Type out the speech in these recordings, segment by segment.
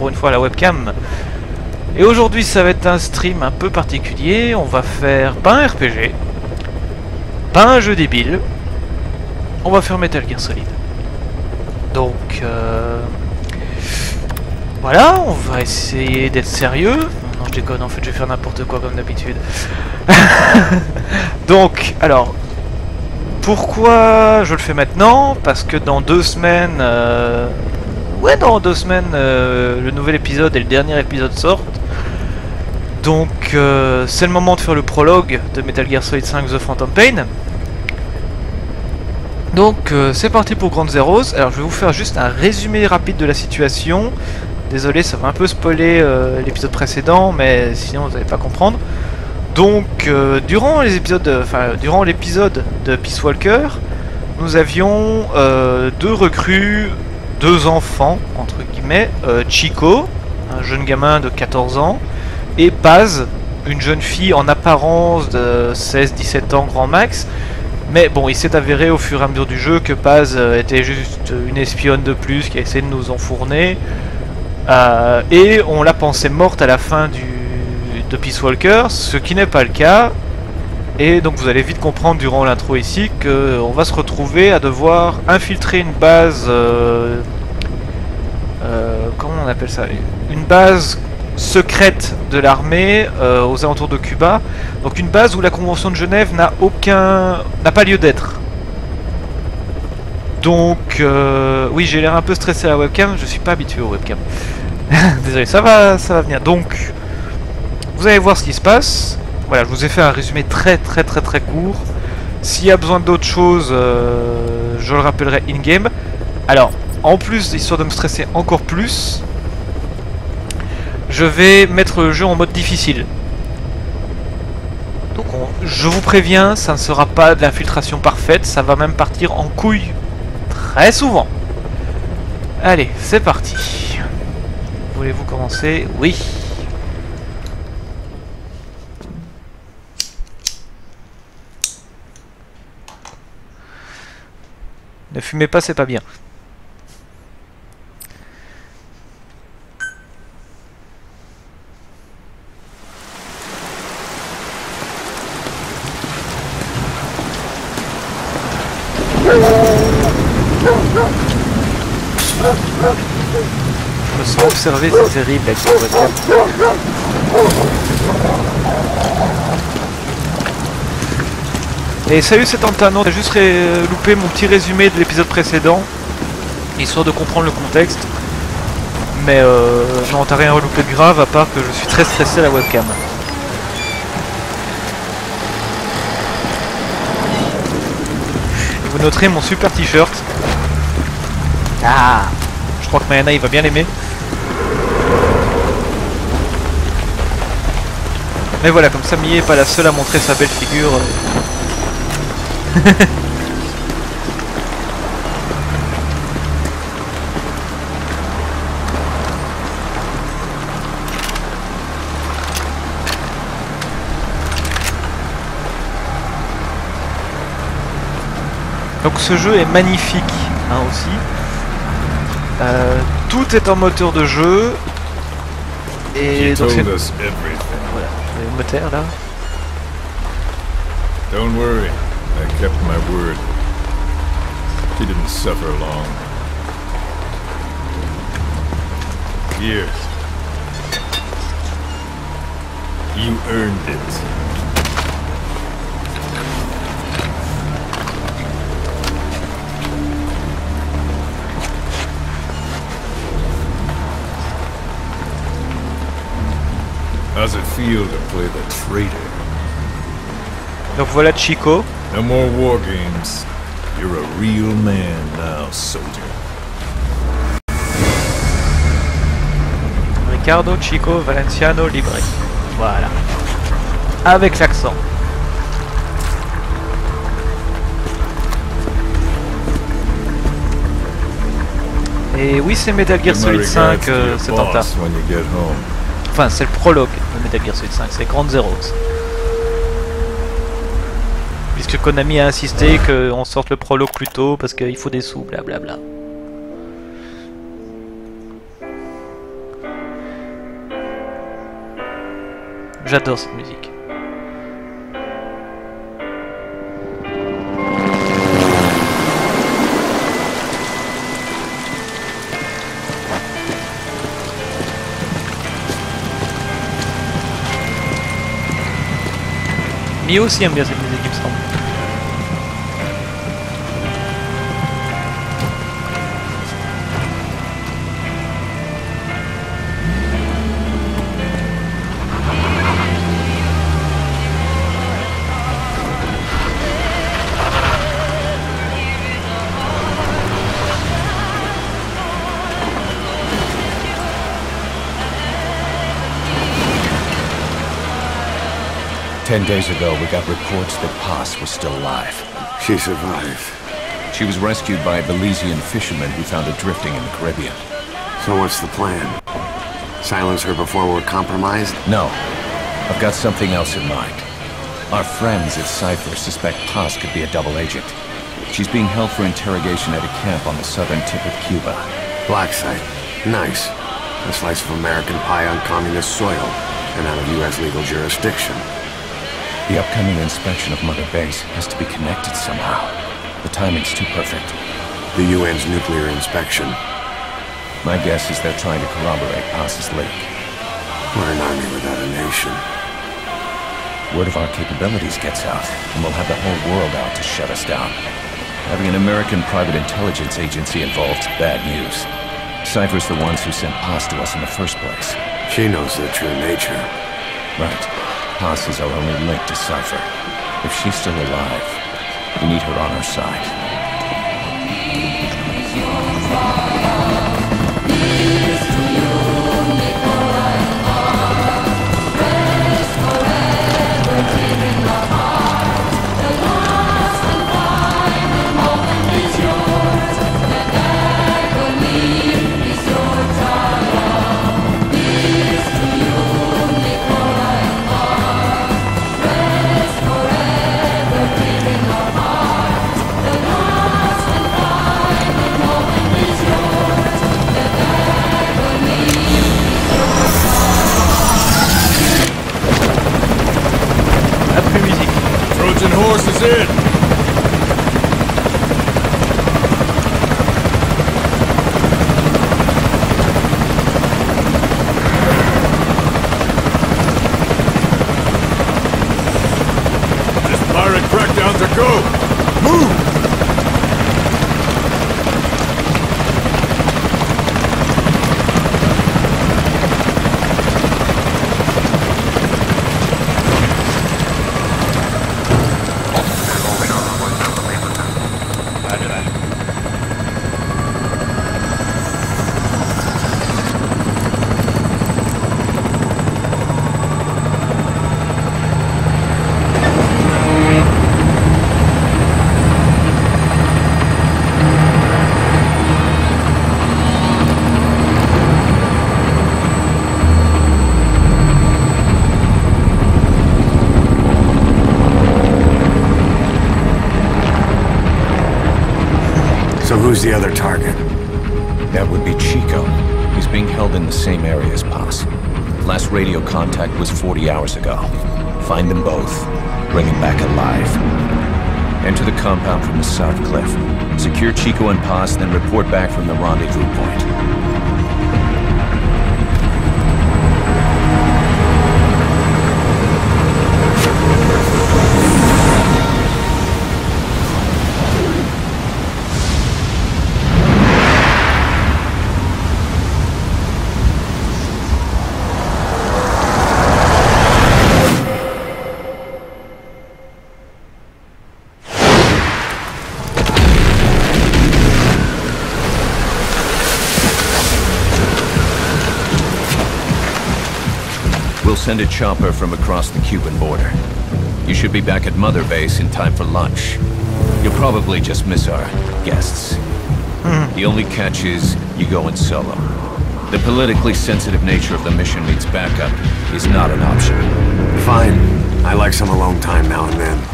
pour une fois la webcam. Et aujourd'hui ça va être un stream un peu particulier. On va faire pas un RPG, pas un jeu débile. On va faire Metal Gear Solid. Donc voilà, on va essayer d'être sérieux. Non, je déconne, en fait je vais faire n'importe quoi comme d'habitude. Donc, alors, pourquoi je le fais maintenant? Parce que dans 2 semaines, dans 2 semaines, le nouvel épisode et le dernier épisode sortent. Donc, c'est le moment de faire le prologue de Metal Gear Solid 5 The Phantom Pain. Donc, c'est parti pour Ground Zeroes. Alors, je vais vous faire juste un résumé rapide de la situation. Désolé, ça va un peu spoiler l'épisode précédent, mais sinon vous n'allez pas comprendre. Donc, durant l'épisode de Peace Walker, nous avions 2 recrues, 2 enfants, entre guillemets, Chico, un jeune gamin de 14 ans, et Paz, une jeune fille en apparence de 16-17 ans grand max. Mais bon, il s'est avéré au fur et à mesure du jeu que Paz était juste une espionne de plus qui a essayé de nous enfourner. Et on l'a pensée morte à la fin de Peace Walker, ce qui n'est pas le cas. Et donc vous allez vite comprendre durant l'intro ici qu'on va se retrouver à devoir infiltrer une base... comment on appelle ça? Une base secrète de l'armée aux alentours de Cuba. Donc une base où la Convention de Genève n'a pas lieu d'être. Donc oui, j'ai l'air un peu stressé à la webcam, je suis pas habitué aux webcams. Désolé, ça va venir. Donc vous allez voir ce qui se passe. Voilà, je vous ai fait un résumé très court. S'il y a besoin d'autres choses, je le rappellerai in-game. Alors, en plus, histoire de me stresser encore plus, je vais mettre le jeu en mode difficile. Donc je vous préviens, ça ne sera pas de l'infiltration parfaite, ça va même partir en couille très souvent. Allez, c'est parti. Voulez-vous commencer? Oui. Ne fumez pas, c'est pas bien. Je me sens observé, c'est terrible avec cette webcam. Et salut, c'est Antano, j'ai juste loupé mon petit résumé de l'épisode précédent, histoire de comprendre le contexte. Mais non, t'as rien reloupé de grave, à part que je suis très stressé à la webcam. Et vous noterez mon super t-shirt. Ah, je crois que Mayana il va bien l'aimer. Mais voilà, comme ça Mie est pas la seule à montrer sa belle figure. Donc ce jeu est magnifique hein, aussi. Tout est en moteur de jeu. Et donc c'est... Voilà, le moteur là. Don't worry, I kept my word. He didn't suffer long. Here. You earned it. How's it feel to play the traitor? Donc voilà Chico. No more war games. You're a real man now, soldier. Ricardo, Chico, Valenciano, Libre. Voilà. Avec l'accent. Et oui, c'est Metal Gear Solid 5, cet entame. Enfin, c'est le prologue de Metal Gear Solid 5, c'est Ground Zeroes. Puisque Konami a insisté qu'on sorte le prologue plus tôt parce qu'il faut des sous, blablabla. J'adore cette musique. Mio aussi aime bien cette musique, il me semble. Ten days ago, we got reports that Paz was still alive. She survived. She was rescued by a Belizean fisherman who found her drifting in the Caribbean. So what's the plan? Silence her before we're compromised? No. I've got something else in mind. Our friends at Cypher suspect Paz could be a double agent. She's being held for interrogation at a camp on the southern tip of Cuba. Black site. Nice. A slice of American pie on communist soil, and out of U.S. legal jurisdiction. The upcoming inspection of Mother Base has to be connected somehow. The timing's too perfect. The UN's nuclear inspection. My guess is they're trying to corroborate Paz's leak. We're an army without a nation. Word of our capabilities gets out, and we'll have the whole world out to shut us down. Having an American private intelligence agency involved's bad news. Cypher's the ones who sent Paz to us in the first place. She knows their true nature. Right. Paz is our only link to Cypher. If she's still alive, we need her on our side. Trojan horse is in! This pirate crackdown's a go! Move! So who's the other target? That would be Chico. He's being held in the same area as Paz. Last radio contact was 40 hours ago. Find them both. Bring him back alive. Enter the compound from the south cliff. Secure Chico and Paz, then report back from the rendezvous point. We'll send a chopper from across the Cuban border. You should be back at Mother Base in time for lunch. You'll probably just miss our guests. The only catch is you go in solo. The politically sensitive nature of the mission means backup is not an option. Fine. I like some alone time now and then.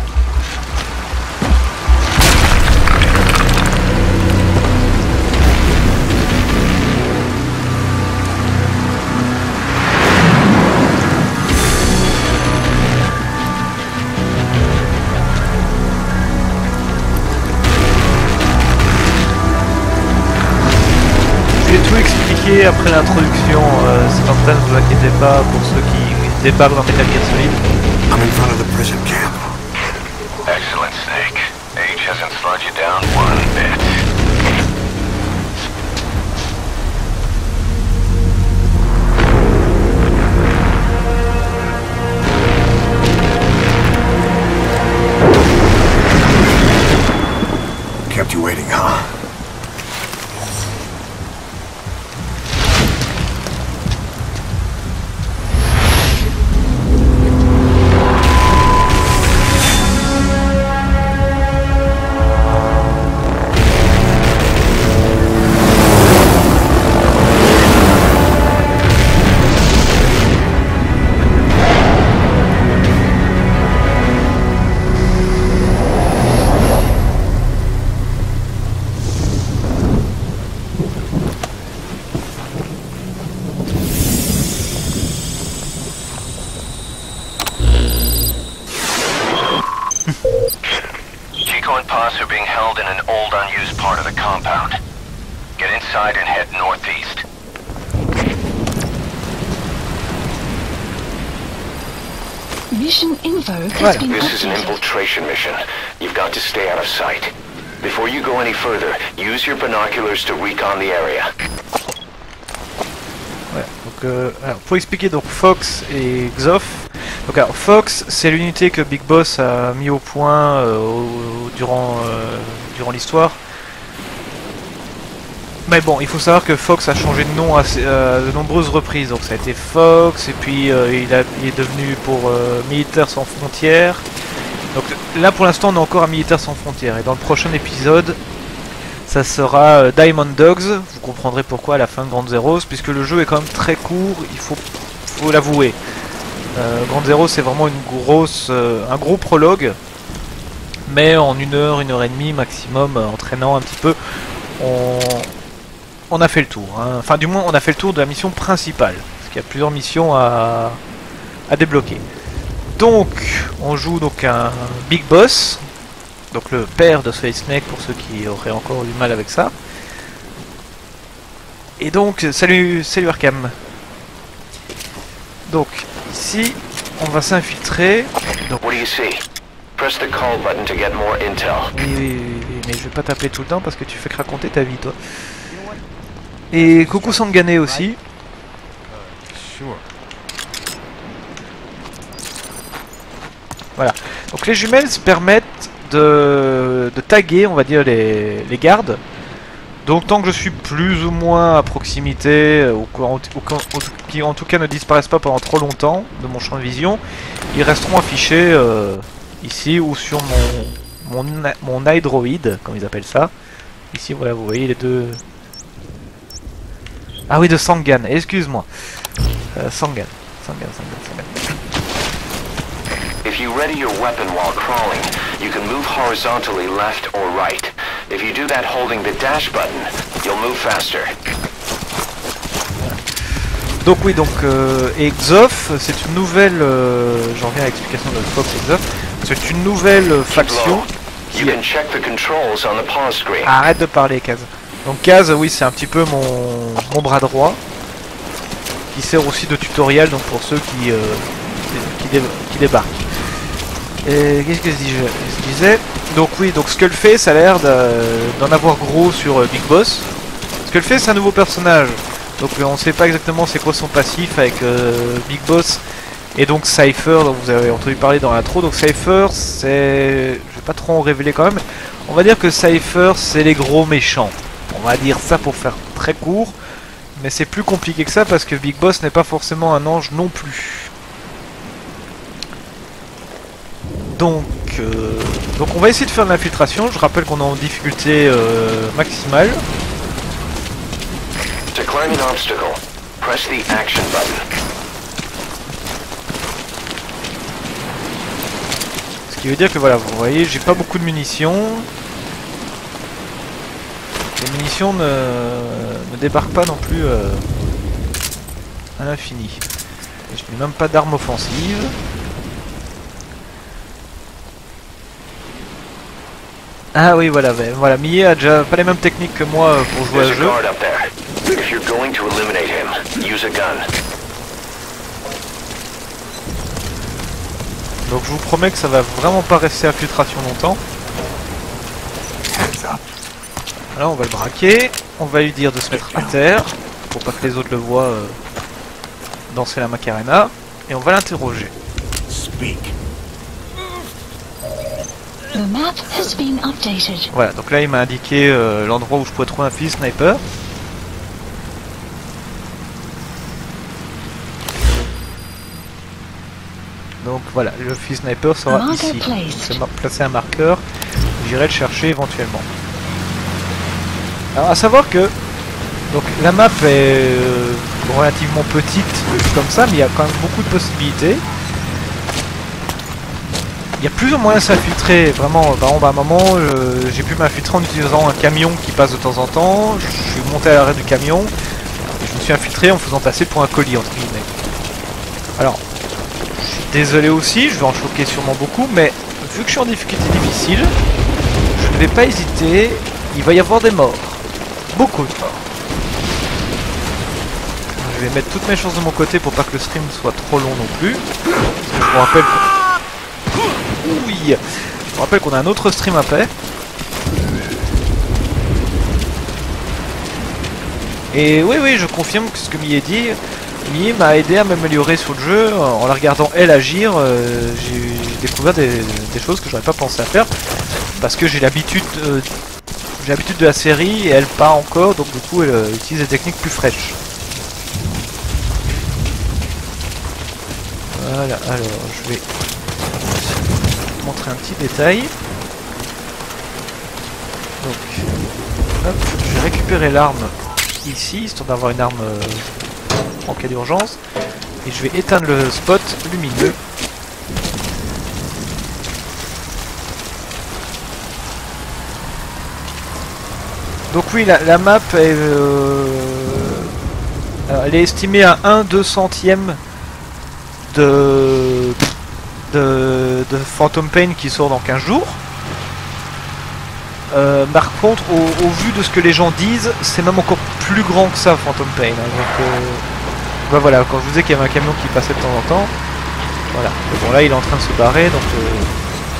expliqué après l'introduction, c'est en temps, ne vous inquiétez pas pour ceux qui débarquent dans Metal Gear Solid. I'm in front of the prison camp. Excellent, Snake. Age hasn't slowed you down one bit. Kept you waiting, huh? Chico and Paz are being held in an old unused part of the compound. Get inside and head northeast. Mission info has Voilà. been This is an updated. infiltration mission. You've got to stay out of sight. Before you go any further, use your binoculars to recon the area. Ouais, donc, alors, pour expliquer donc Fox et Xof. Donc alors Fox, c'est l'unité que Big Boss a mis au point durant l'histoire. Mais bon, il faut savoir que Fox a changé de nom à de nombreuses reprises. Donc ça a été Fox, et puis il est devenu pour Militaires sans frontières. Donc là pour l'instant on est encore à Militaires sans frontières. Et dans le prochain épisode, ça sera Diamond Dogs. Vous comprendrez pourquoi à la fin de Ground Zeroes, puisque le jeu est quand même très court, il faut l'avouer. Ground Zeroes c'est vraiment un gros prologue. Mais en 1 heure et demie maximum, entraînant un petit peu, on a fait le tour, hein. Enfin du moins on a fait le tour de la mission principale, parce qu'il y a plusieurs missions à débloquer. Donc on joue donc un Big Boss, donc le père de Solid Snake pour ceux qui auraient encore du mal avec ça. Et donc salut Arkham. Donc ici on va s'infiltrer. Donc What do you see? Press the call button to get more intel. oui, mais je vais pas t'appeler tout le temps parce que tu fais raconter ta vie toi. Et coucou Sangané aussi. Sure. Voilà. Donc les jumelles permettent de taguer, on va dire, les gardes. Donc tant que je suis plus ou moins à proximité, ou qui en tout cas ne disparaissent pas pendant trop longtemps de mon champ de vision, ils resteront affichés ici ou sur mon eye droid, comme ils appellent ça. Ici voilà, vous voyez les deux... Ah oui, de Sangan, excuse-moi. Sangan. If you ready your weapon while crawling, you can move horizontally left or right. If you do that holding the dash button, you'll move faster. Donc oui, donc et Xof, c'est une nouvelle, j'en viens à l'explication de Fox et Xof, c'est une nouvelle faction You can check the controls on the pause screen. Arrête de parler, Kaz. Donc Kaz, oui, c'est un petit peu mon bras droit, qui sert aussi de tutoriel donc pour ceux qui débarquent. Et qu'est-ce que je disais? Donc oui, donc Skullface a l'air d'en avoir gros sur Big Boss. Skullface c'est un nouveau personnage, donc on sait pas exactement c'est quoi son passif avec Big Boss et donc Cypher, dont vous avez entendu parler dans l'intro. Donc Cypher, c'est... je vais pas trop en révéler quand même, on va dire que Cypher c'est les gros méchants. On va dire ça pour faire très court, mais c'est plus compliqué que ça parce que Big Boss n'est pas forcément un ange non plus. Donc on va essayer de faire de l'infiltration. Je rappelle qu'on est en difficulté maximale. To climb an obstacle, press the action button. Ce qui veut dire que voilà, vous voyez, j'ai pas beaucoup de munitions. Les munitions ne débarquent pas non plus à l'infini. Je n'ai même pas d'arme offensive. Ah oui, voilà, Millet a déjà pas les mêmes techniques que moi pour jouer à ce jeu. If you're going to eliminate him, use a gun. Donc je vous promets que ça va vraiment pas rester infiltration longtemps. Alors on va le braquer, on va lui dire de se mettre à terre pour pas que les autres le voient danser la Macarena, et on va l'interroger. The map has been updated. Voilà, donc là il m'a indiqué l'endroit où je pourrais trouver un fusil sniper. Donc voilà, le fusil sniper sera ici. Je vais placer un marqueur, j'irai le chercher éventuellement. Alors à savoir que donc la map est relativement petite comme ça, mais il y a quand même beaucoup de possibilités. Il y a plusieurs moyens de s'infiltrer, vraiment. Par exemple, à un moment, j'ai pu m'infiltrer en utilisant un camion qui passe de temps en temps. Je suis monté à l'arrêt du camion, et je me suis infiltré en faisant passer pour un colis, entre guillemets. Alors, je suis désolé aussi, je vais en choquer sûrement beaucoup, mais vu que je suis en difficulté difficile, je ne vais pas hésiter, il va y avoir des morts. Beaucoup de morts. Je vais mettre toutes mes chances de mon côté pour pas que le stream soit trop long non plus. Parce que je vous rappelle oui, je vous rappelle qu'on a un autre stream après. Et oui, je confirme que ce que Millie dit. Millie m'a aidé à m'améliorer sur le jeu. En la regardant elle agir, j'ai découvert des choses que j'aurais pas pensé à faire. Parce que j'ai l'habitude de la série et elle pas encore, donc du coup elle utilise des techniques plus fraîches. Voilà, alors je vais montrer un petit détail. Donc, hop, je vais récupérer l'arme ici, histoire d'avoir une arme en cas d'urgence. Et je vais éteindre le spot lumineux. Donc oui, la map est, elle est estimée à 1/200ème de Phantom Pain qui sort dans 15 jours. Par contre, au vu de ce que les gens disent, c'est même encore plus grand que ça, Phantom Pain. Hein, donc, bah voilà, quand je vous disais qu'il y avait un camion qui passait de temps en temps, voilà. Et bon, là, il est en train de se barrer, donc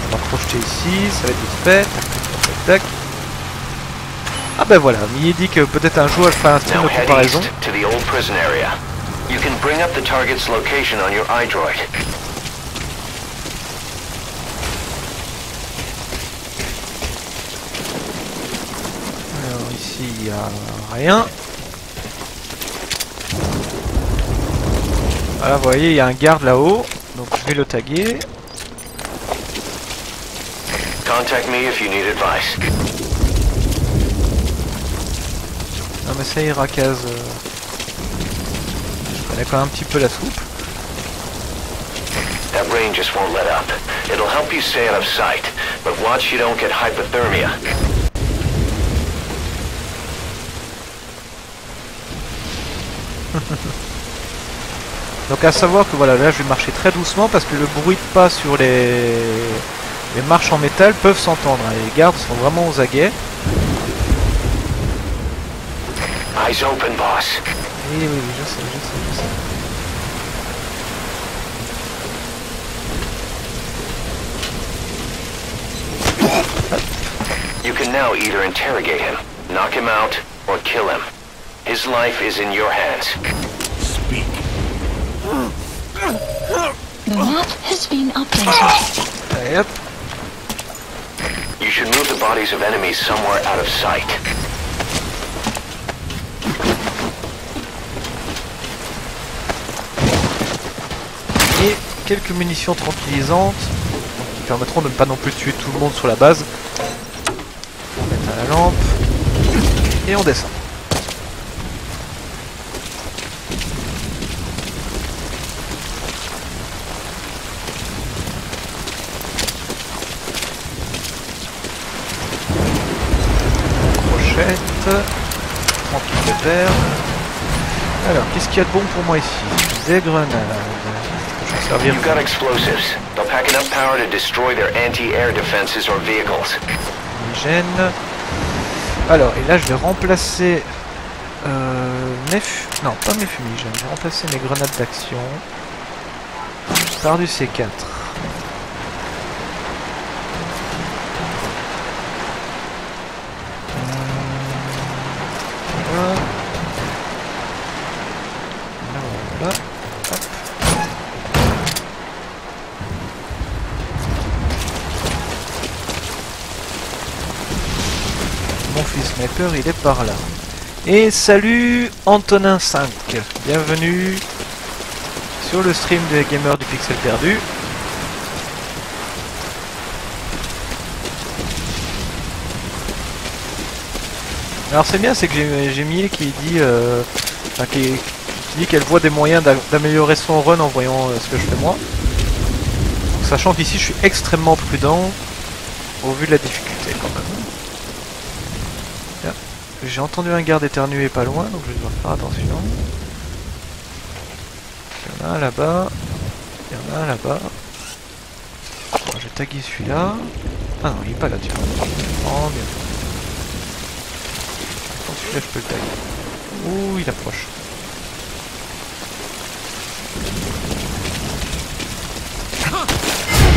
on va projeter ici, ça va être vite fait. Tac, tac, tac. Ah ben voilà, Millie dit que peut-être un jour elle fera un stream de comparaison. Alors ici il n'y a rien. Voilà, vous voyez, il y a un garde là-haut, donc je vais le taguer. Contact me if you need advice. Non mais ça ira, Kaz. Je connais quand même un petit peu la soupe. That rain just won't let up. It'll help you stay out of sight, but watch you don't get hypothermia. Donc à savoir que voilà, là je vais marcher très doucement parce que le bruit de pas sur les marches en métal peuvent s'entendre. Les gardes sont vraiment aux aguets. Eyes open, boss. Oui, je sais. You can now either interrogate him, knock him out, or kill him. His life is in your hands. Speak. The map has been updated. Allez hop. You should move the bodies of enemies somewhere out of sight. Et quelques munitions tranquillisantes qui permettront de ne pas non plus tuer tout le monde sur la base. On va mettre à la lampe et on descend. Crochette, tranquille de terre. Alors, qu'est-ce qu'il y a de bon pour moi ici? Des grenades. You've got explosives. They'll pack enough power to destroy their anti-air defenses or vehicles. Alors, et là je vais remplacer Non, pas mes fumigènes. Je vais remplacer mes grenades d'action par du C4. Voilà. Voilà. Hop. Mon fils sniper, il est par là. Et salut Antonin 5, bienvenue sur le stream des gamers du Pixel Perdu. Alors c'est bien, c'est que j'ai Mie qui dit, qui dit qu'elle voit des moyens d'améliorer son run en voyant ce que je fais moi. Donc, sachant qu'ici je suis extrêmement prudent au vu de la difficulté quand même. J'ai entendu un garde éternuer pas loin, donc je dois faire attention. Il y en a un là-bas. Il y en a un là-bas. Bon, je vais taguer celui-là. Ah non, il est pas là, tiens. Oh, bien. Attends, celui-là, je peux le taguer. Ouh, il approche.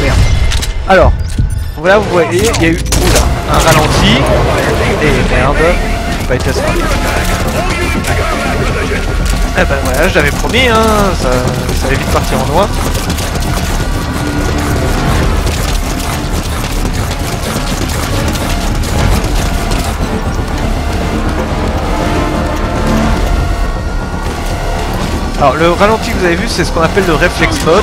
Merde. Alors, voilà, vous voyez, il y a eu un ralenti. Et merde. Pas été assez rapide. Eh ben voilà, je l'avais promis, hein, ça allait vite partir en noix. Alors le ralenti que vous avez vu, c'est ce qu'on appelle le reflex mode.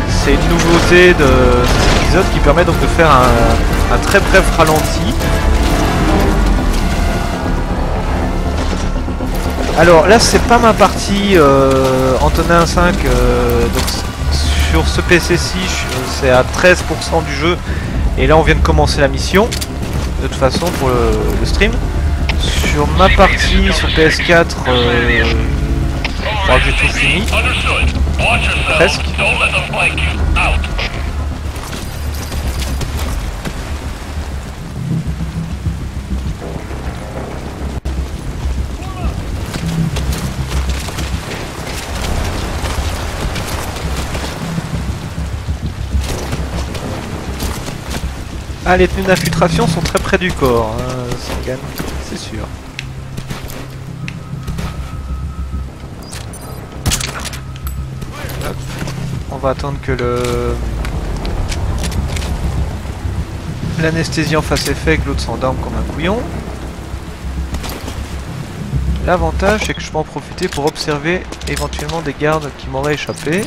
C'est une nouveauté de cet épisode qui permet donc de faire un très bref ralenti. Alors là c'est pas ma partie Antonin 5, donc sur ce PC-ci c'est à 13% du jeu et là on vient de commencer la mission de toute façon pour le stream. Sur ma partie sur PS4 je crois que j'ai tout fini, presque. Ah, les tenues d'infiltration sont très près du corps, hein, Sangan, c'est sûr. Hop. On va attendre que l'anesthésie en fasse effet et que l'autre s'endorme comme un couillon. L'avantage c'est que je peux en profiter pour observer éventuellement des gardes qui m'auraient échappé.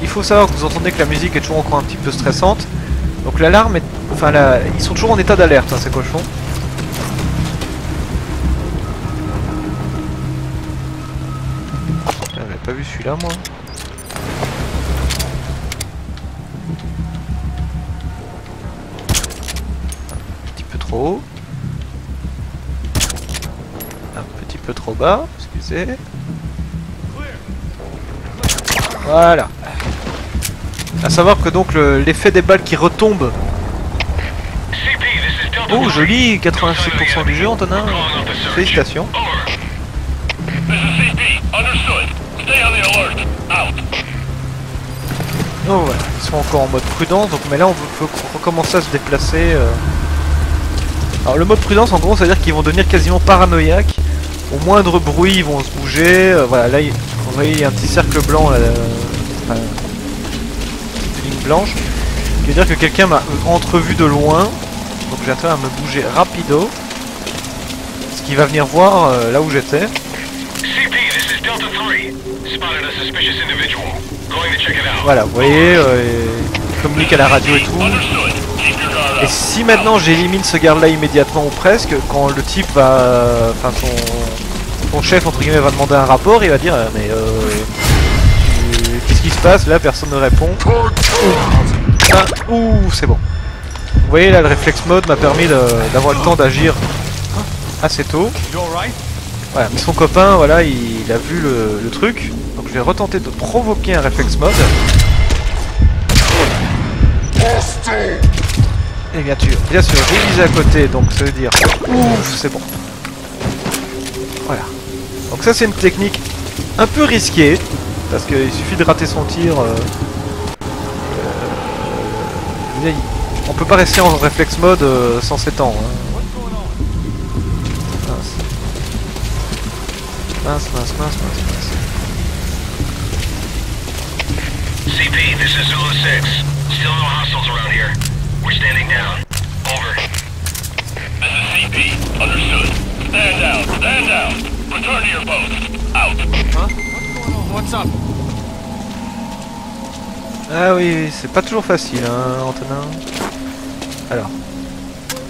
Il faut savoir que vous entendez que la musique est toujours encore un petit peu stressante. Donc l'alarme est... Enfin ils sont toujours en état d'alerte, hein, ces cochons. J'avais pas vu celui-là moi. Un petit peu trop haut. Un petit peu trop bas, excusez. Voilà. A savoir que donc l'effet des balles qui retombent. Oh joli, 86% du jeu Antonin. Félicitations. Oh voilà, ils sont encore en mode prudence, donc mais là on peut recommencer à se déplacer. Alors le mode prudence en gros ça veut dire qu'ils vont devenir quasiment paranoïaques. Au moindre bruit ils vont se bouger. Voilà, là vous voyez il y a un petit cercle blanc là. Blanche, qui veut dire que quelqu'un m'a entrevu de loin, donc j'ai intérêt à me bouger rapido, ce qui va venir voir là où j'étais. Voilà, vous voyez, il communique à la radio et tout. Et si maintenant j'élimine ce garde là immédiatement ou presque, quand le type va, enfin son chef entre guillemets va demander un rapport, il va dire mais qu'est-ce qui se passe? Là personne ne répond. Ah, ouh, c'est bon. Vous voyez là le réflexe mode m'a permis d'avoir le temps d'agir assez tôt. Voilà, mais son copain, voilà, il a vu le truc. Donc je vais retenter de provoquer un réflexe mode. Et bien sûr, j'ai visé à côté, donc ça veut dire... Ouf, c'est bon. Voilà. Donc ça c'est une technique un peu risquée, parce qu'il suffit de rater son tir. On peut pas rester en réflexe mode sans s'étendre. Hein. Mince. CP, this is Zulu 6. Still no hostiles around here. We're standing down. Over. This is CP. Understood. Stand down. Stand down. Return to your post. Out. Huh? What's up? Ah oui, c'est pas toujours facile, hein, Antonin. Alors.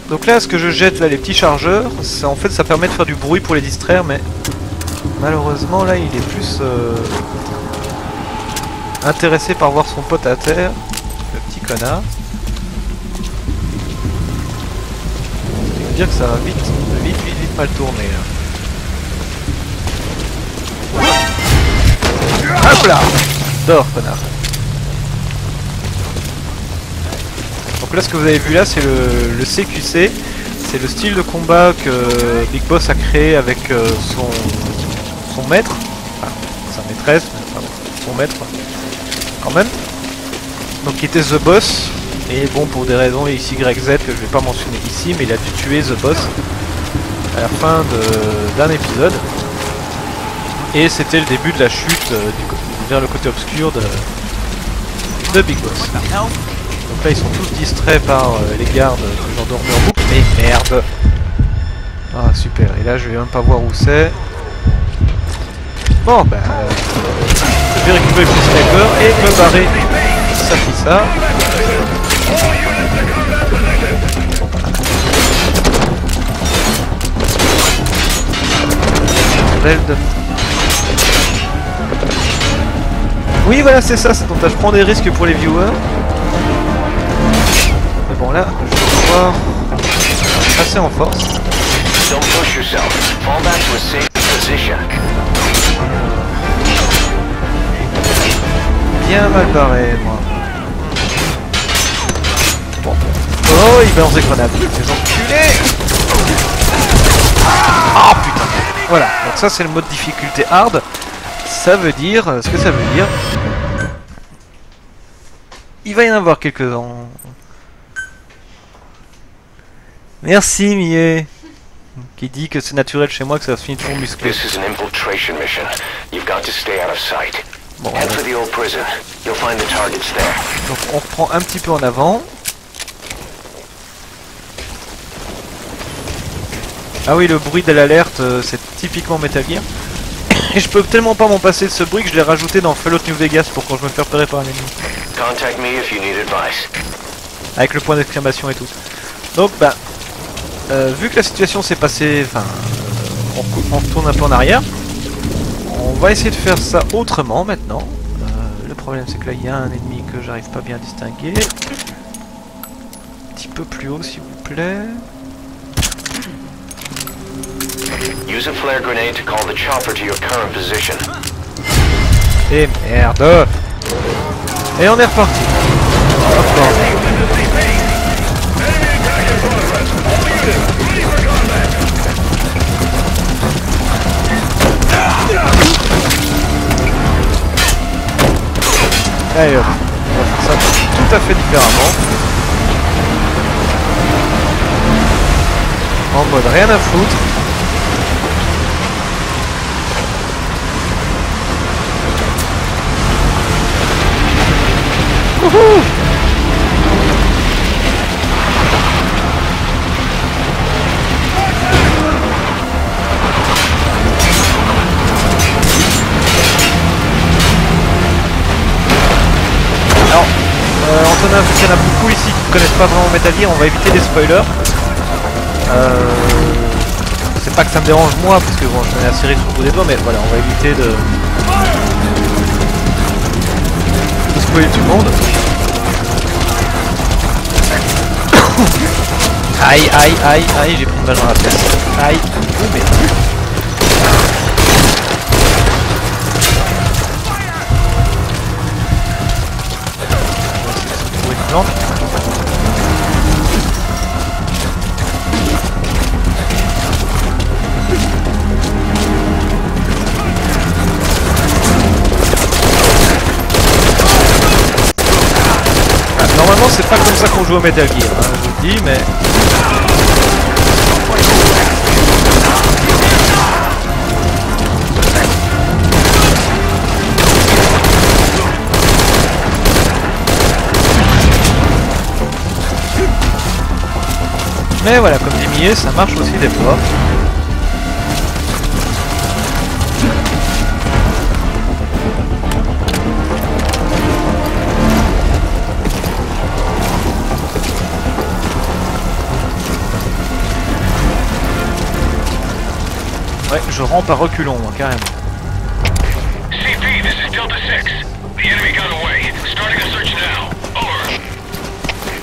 Donc là, ce que je jette, là, les petits chargeurs, ça, en fait, ça permet de faire du bruit pour les distraire, mais... Malheureusement, là, il est plus... intéressé par voir son pote à terre. Le petit connard. Ce qui veut dire que ça va vite mal tourner, là. Hop là! Dors, connard. Donc là, ce que vous avez vu là, c'est le CQC. C'est le style de combat que Big Boss a créé avec son maître. Enfin, sa maîtresse, mais enfin, son maître, quand même. Donc qui était The Boss. Et bon, pour des raisons X, Y, Z que je vais pas mentionner ici, mais il a dû tuer The Boss à la fin d'un épisode. Et c'était le début de la chute vers le côté obscur de Big Boss. Donc là ils sont tous distraits par les gardes que j'endormais en boucle. Mais merde! Ah super, et là je vais même pas voir où c'est. Bon bah... je vais récupérer le petit sniper et me barrer. Ça fait ça. Oui voilà c'est ça, donc je prends des risques pour les viewers. Mais bon là, je vais pouvoir passer en force. Don't push yourself. Fall back to a safe position. Bien mal barré moi. Bon. Oh il balance des grenades. Les enculés. Ah putain. Voilà, donc ça c'est le mode difficulté hard. Ça veut dire, ce que ça veut dire, il va y en avoir quelques-uns. Merci Millet, qui dit que c'est naturel chez moi que ça se finit toujours musclé. This is an infiltration mission. You've got to stay out of sight. Bon, Head for the old prison. You'll find the targets there. donc on reprend un petit peu en avant. Ah oui, le bruit de l'alerte, c'est typiquement Metal Gear. Et je peux tellement pas m'en passer de ce bruit que je l'ai rajouté dans Fallout New Vegas pour quand je me fais repérer par un ennemi. Contact me if you need advice. Avec le point d'exclamation et tout. Donc bah, vu que la situation s'est passée, enfin, on retourne un peu en arrière. On va essayer de faire ça autrement maintenant. Le problème c'est que là il y a un ennemi que j'arrive pas bien à distinguer. Un petit peu plus haut s'il vous plaît. Use a flare grenade to call the chopper to your current position. Et merde. Et on est reparti. Hop là. Allez hop, on va faire ça tout à fait différemment. En mode rien à foutre. Wouhou! Alors, Antonin, vu qu'il y en a beaucoup ici qui ne connaissent pas vraiment Metal Gear, on va éviter les spoilers. C'est pas que ça me dérange moi, parce que bon, je connais la série sur le bout des doigts, mais voilà, on va éviter de spoiler tout le monde. Aïe, aïe, aïe, aïe, j'ai pris une balle dans la tête. Aïe, oh merde. plante. Normalement c'est pas comme ça qu'on joue au Metal Gear, hein, je vous le dis, mais... Mais voilà, comme dit Millet, ça marche aussi des fois. Ouais, je rampe à reculons, moi, carrément. CP, this is Delta 6. The enemy got away. Starting a search now. Over.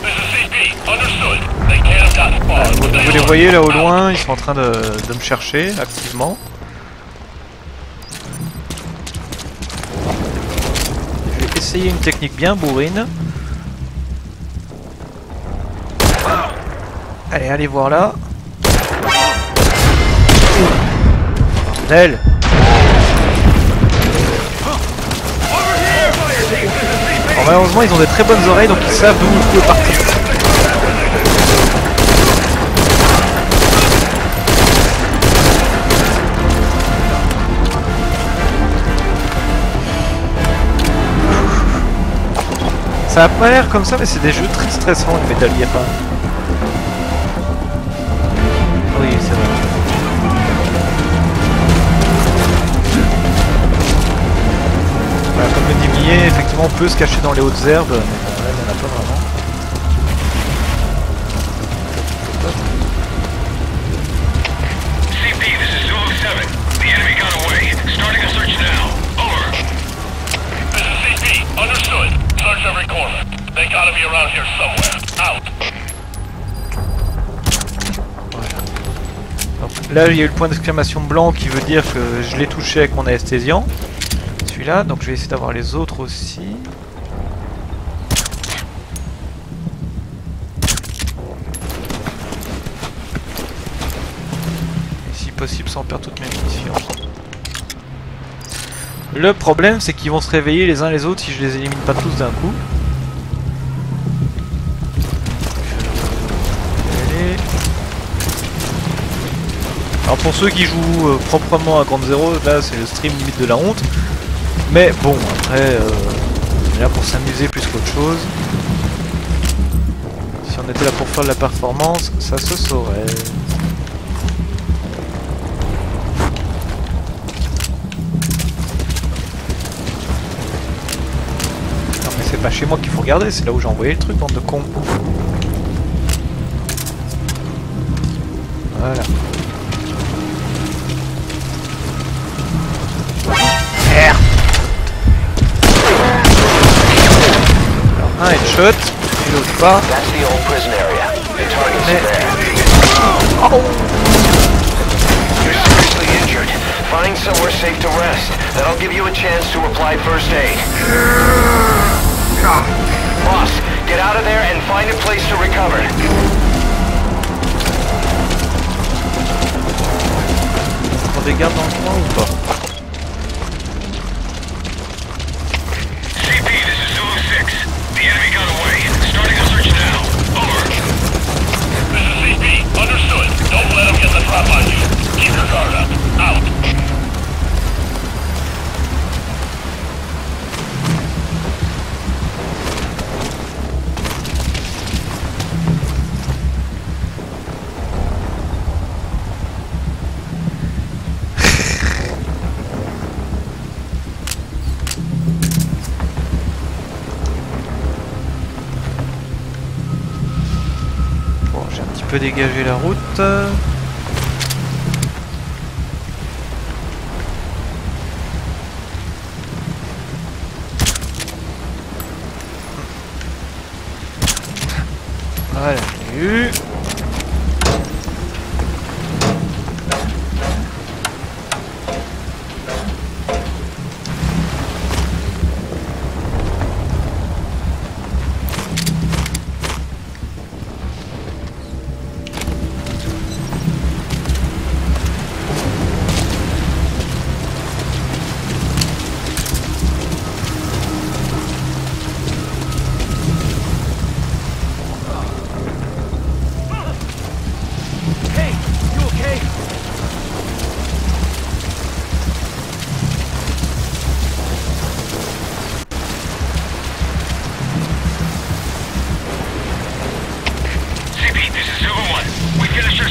This is CP. Understood. They can't have gotten far, but they Vous les are. voyez là au loin, ils sont en train de me chercher activement. Je vais essayer une technique bien bourrine. Allez, allez voir là. Bordel. Bon, malheureusement, ils ont des très bonnes oreilles, donc ils savent d'où le coup est parti. Ça a pas l'air comme ça, mais c'est des jeux très stressants, le Metal Gear. Oui, c'est vrai. Voilà, comme le dit Millet, effectivement, on peut se cacher dans les hautes herbes, mais bon, là, il n'y en a pas vraiment. CP, this is Zulu 7. The enemy got away. Starting a search now. Over. This is CP. Understood. Search every corner. They gotta be around here somewhere. Out. Donc, là, il y a eu le point d'exclamation blanc qui veut dire que je l'ai touché avec mon anesthésiant. Celui-là, donc je vais essayer d'avoir les autres aussi. Et si possible, sans perdre toutes mes munitions. Le problème, c'est qu'ils vont se réveiller les uns les autres si je les élimine pas tous d'un coup. Allez. Alors pour ceux qui jouent proprement à Ground Zero, là c'est le stream limite de la honte. Mais bon, après, on est là pour s'amuser plus qu'autre chose. Si on était là pour faire de la performance, ça se saurait. Non mais c'est pas chez moi qu'il faut regarder, c'est là où j'ai envoyé le truc, bande de cons. Voilà. Merde. Alors un headshot, et l'autre pas. That's the old prison area. The targets Mais... are there. Oh. You're seriously injured. Find somewhere safe to rest. That'll give you a chance to apply first aid. Boss, get out of there and find a place to recover. On des gardes dans le coin ou pas? CP, this is Zulu 6. The enemy got away. Starting a search now. Over. This is CP. Understood. Don't let them get the drop on you. Keep your guard up. Out. Bon, j'ai un petit peu dégagé la route. Voilà, je l'ai eu.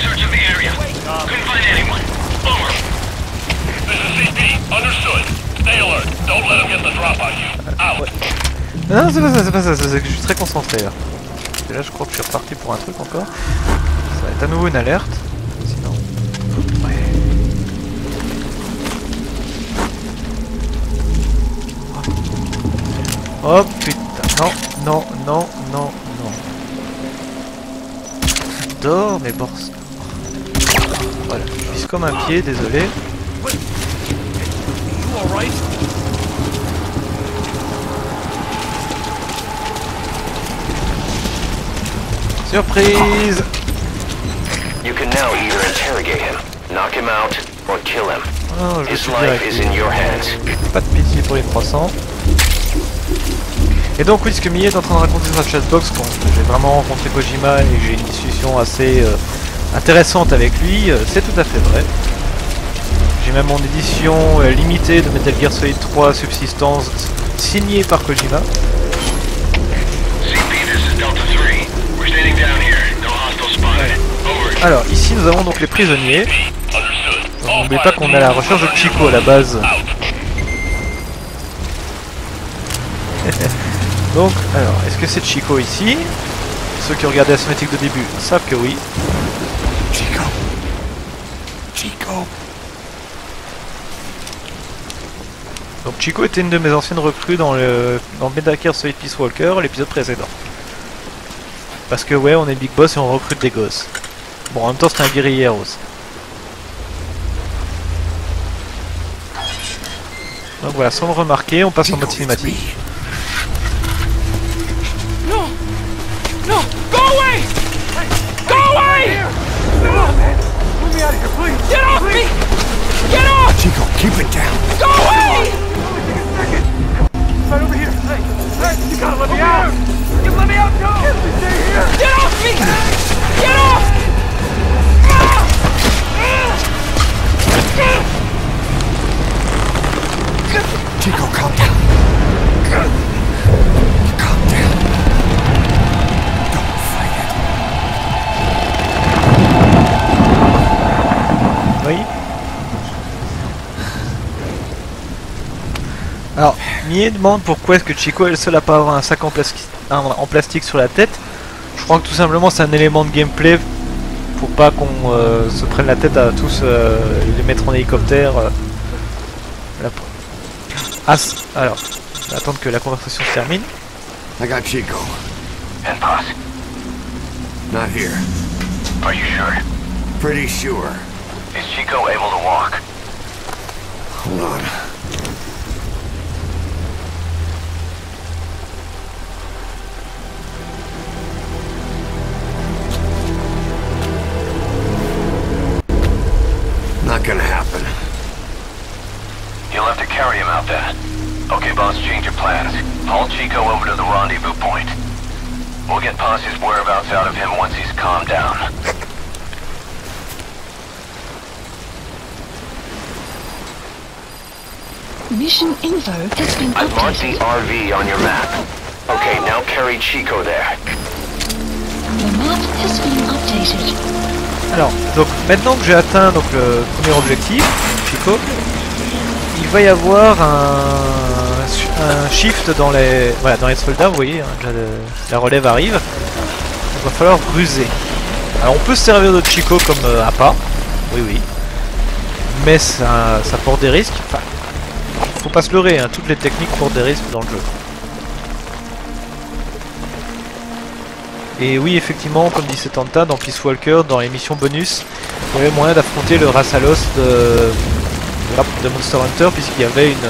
search of the area. Couldn't find anyone. Over. This is CP. Understood. Stay alert. Don't let him get the drop on you. Out. Non, c'est pas ça, c'est pas ça, c'est que je suis très concentré là. Et là, je crois que je suis reparti pour un truc encore. Ça va être à nouveau une alerte. Sinon. Ouais. Oh putain, non, non, non, non, non. Dors, mais borse. Voilà, je vise comme un pied, désolé. Surprise! You can now either interrogate him, knock him out, or kill him. Oh, je His suis life is in your hands. Pas de pitié pour les 300. Et donc oui, ce que Millie est en train de raconter dans la chatbox, quand j'ai vraiment rencontré Kojima et que j'ai une discussion assez intéressante avec lui, c'est tout à fait vrai. J'ai même mon édition limitée de Metal Gear Solid 3 Subsistance signée par Kojima. Alors ici nous avons donc les prisonniers. N'oubliez pas qu'on est à la recherche de Chico à la base. Donc, alors, est-ce que c'est Chico ici? Ceux qui ont regardé la cinématique de début savent que oui. Chico. Chico. Donc Chico était une de mes anciennes recrues dans Metal Gear Solid Peace Walker, l'épisode précédent. Parce que ouais, on est Big Boss et on recrute des gosses. Bon, en même temps, c'est un guerrier aussi. Donc voilà, sans le remarquer, on passe en mode cinématique. No! No! Go away! Go away! No, man! Let me out of here, please! Get off me! Get off! Chico, keep it down. Go away! Only take a second! Right over here! Hey! Hey! You gotta let me out! You let me out, go! Stay here! Get off me! Get off! Chico, calm down. Calm down. Don't fight it. Oui. Alors, Mie demande pourquoi est-ce que Chico est le seul à pas avoir un sac en plastique sur la tête. Je crois que tout simplement c'est un élément de gameplay pour pas qu'on se prenne la tête à tous les mettre en hélicoptère. Alors, on va attendre que la conversation se termine. I got Chico. And Boss, Not here. are you sure? Pretty sure. Is Chico able to walk? Hold on. Not gonna happen. You'll have to carry him out then. Okay, boss, change your plans. Haul Chico over to the rendezvous point. We'll get Posse's whereabouts out of him once he's calmed down. Mission info has been I've marked the updated. RV on your map. Okay, now carry Chico there. The map has been updated. Alors, donc maintenant que j'ai atteint donc, le premier objectif, Chico, il va y avoir un shift dans les soldats, vous voyez, hein, déjà la relève arrive. Donc, il va falloir ruser. Alors on peut se servir de Chico comme appât, oui, mais ça porte des risques. Enfin, faut pas se leurrer, hein, toutes les techniques portent des risques dans le jeu. Et oui, effectivement, comme dit Setanta, dans Peace Walker, dans les missions bonus, il y avait moyen d'affronter le Rathalos de Monster Hunter, puisqu'il y avait une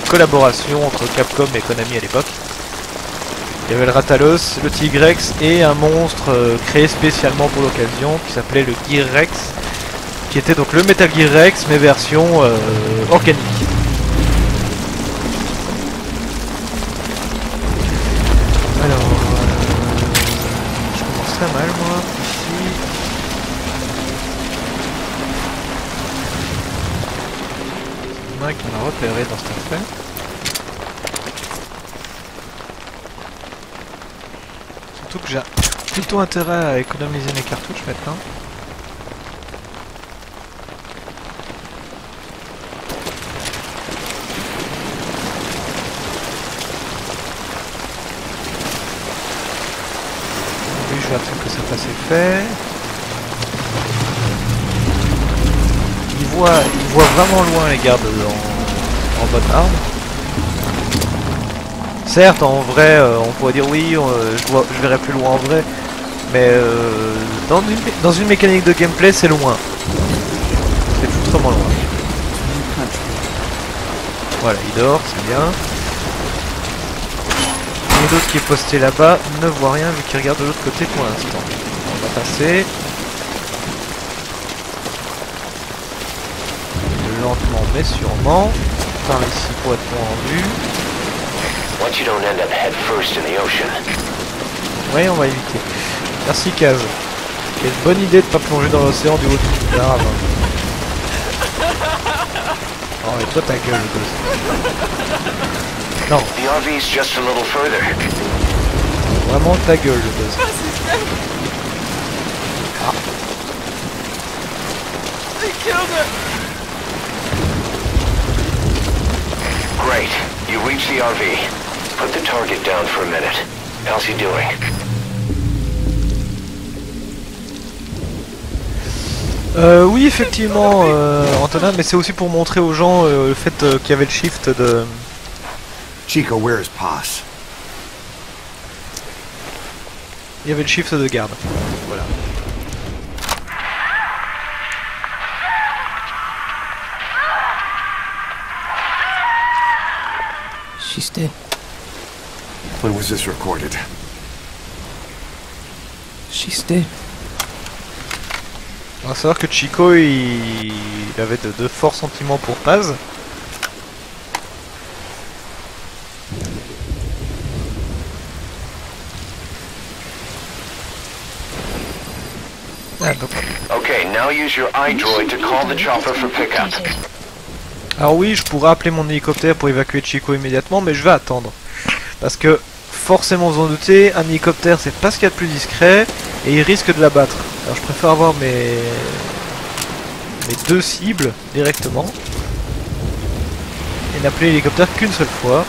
collaboration entre Capcom et Konami à l'époque. Il y avait le Rathalos, le Tigrex et un monstre créé spécialement pour l'occasion qui s'appelait le Gear Rex, qui était donc le Metal Gear Rex mais version organique. Alors, je commence très mal moi, ici. Il y en a qui m'a repéré dans cette affaire. Surtout que j'ai plutôt intérêt à économiser mes cartouches maintenant. je vais attendre que ça fasse effet. Ils voient vraiment loin les gardes en mode arme. Certes, en vrai, on pourrait dire oui, je verrai plus loin en vrai, mais dans une mécanique de gameplay, c'est loin. C'est foutrement loin. Voilà, il dort, c'est bien. Et l'autre qui est posté là-bas ne voit rien vu qu'il regarde de l'autre côté pour l'instant. On va passer. Lentement mais sûrement. Par ici pour être moins en vue. Oui, on va éviter. Merci Kaz. Quelle bonne idée de pas plonger dans l'océan du haut du arbre. Oh, et toi ta gueule, le gosse. Non. Vraiment ta gueule, le gosse. Ah. Great. You reached the RV. Put the target down for a minute. How's he doing? Oui, effectivement, Antonin, mais c'est aussi pour montrer aux gens le fait qu'il y avait le shift de... Chico, where is Paz? Il y avait le shift de garde. Voilà. She's dead. When was this recorded? She's dead. On va savoir que Chico, il avait de forts sentiments pour Paz. Ah, donc... Okay, now use your iDroid to call the chopper for pickup. Alors oui, je pourrais appeler mon hélicoptère pour évacuer Chico immédiatement, mais je vais attendre. Parce que, forcément vous en doutez, un hélicoptère c'est pas ce qu'il y a de plus discret, et il risque de l'abattre. Alors je préfère avoir mes deux cibles directement, et n'appeler l'hélicoptère qu'une seule fois.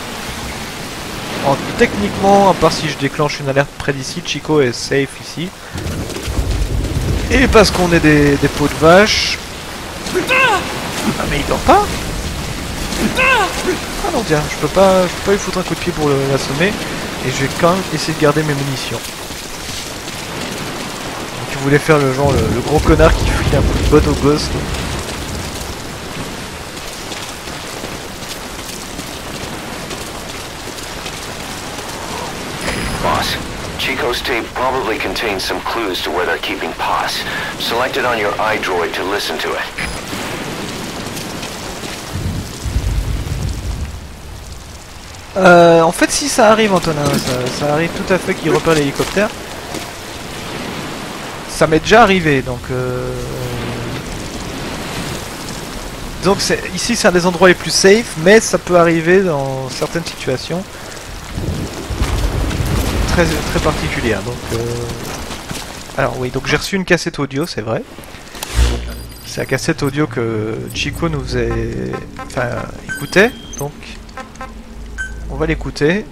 Techniquement, à part si je déclenche une alerte près d'ici, Chico est safe ici. Et parce qu'on est des pots de vache... Ah mais il dort pas. Ah non tiens, je peux pas lui foutre un coup de pied pour l'assommer. Et je vais quand même essayer de garder mes munitions. Donc il voulait faire le genre le gros connard qui file un coup de botte au gosse. Boss, Chico's tape probably contains some clues to where they're keeping Paz. Select it on your iDroid to listen to it. En fait si ça arrive Antonin, ça arrive tout à fait qu'il repère l'hélicoptère. Ça m'est déjà arrivé donc... Donc ici c'est un des endroits les plus safe, mais ça peut arriver dans certaines situations très particulières. Donc, alors oui, donc j'ai reçu une cassette audio, c'est vrai. C'est la cassette audio que Chico nous faisait... Enfin, écoutait, donc... On va l'écouter.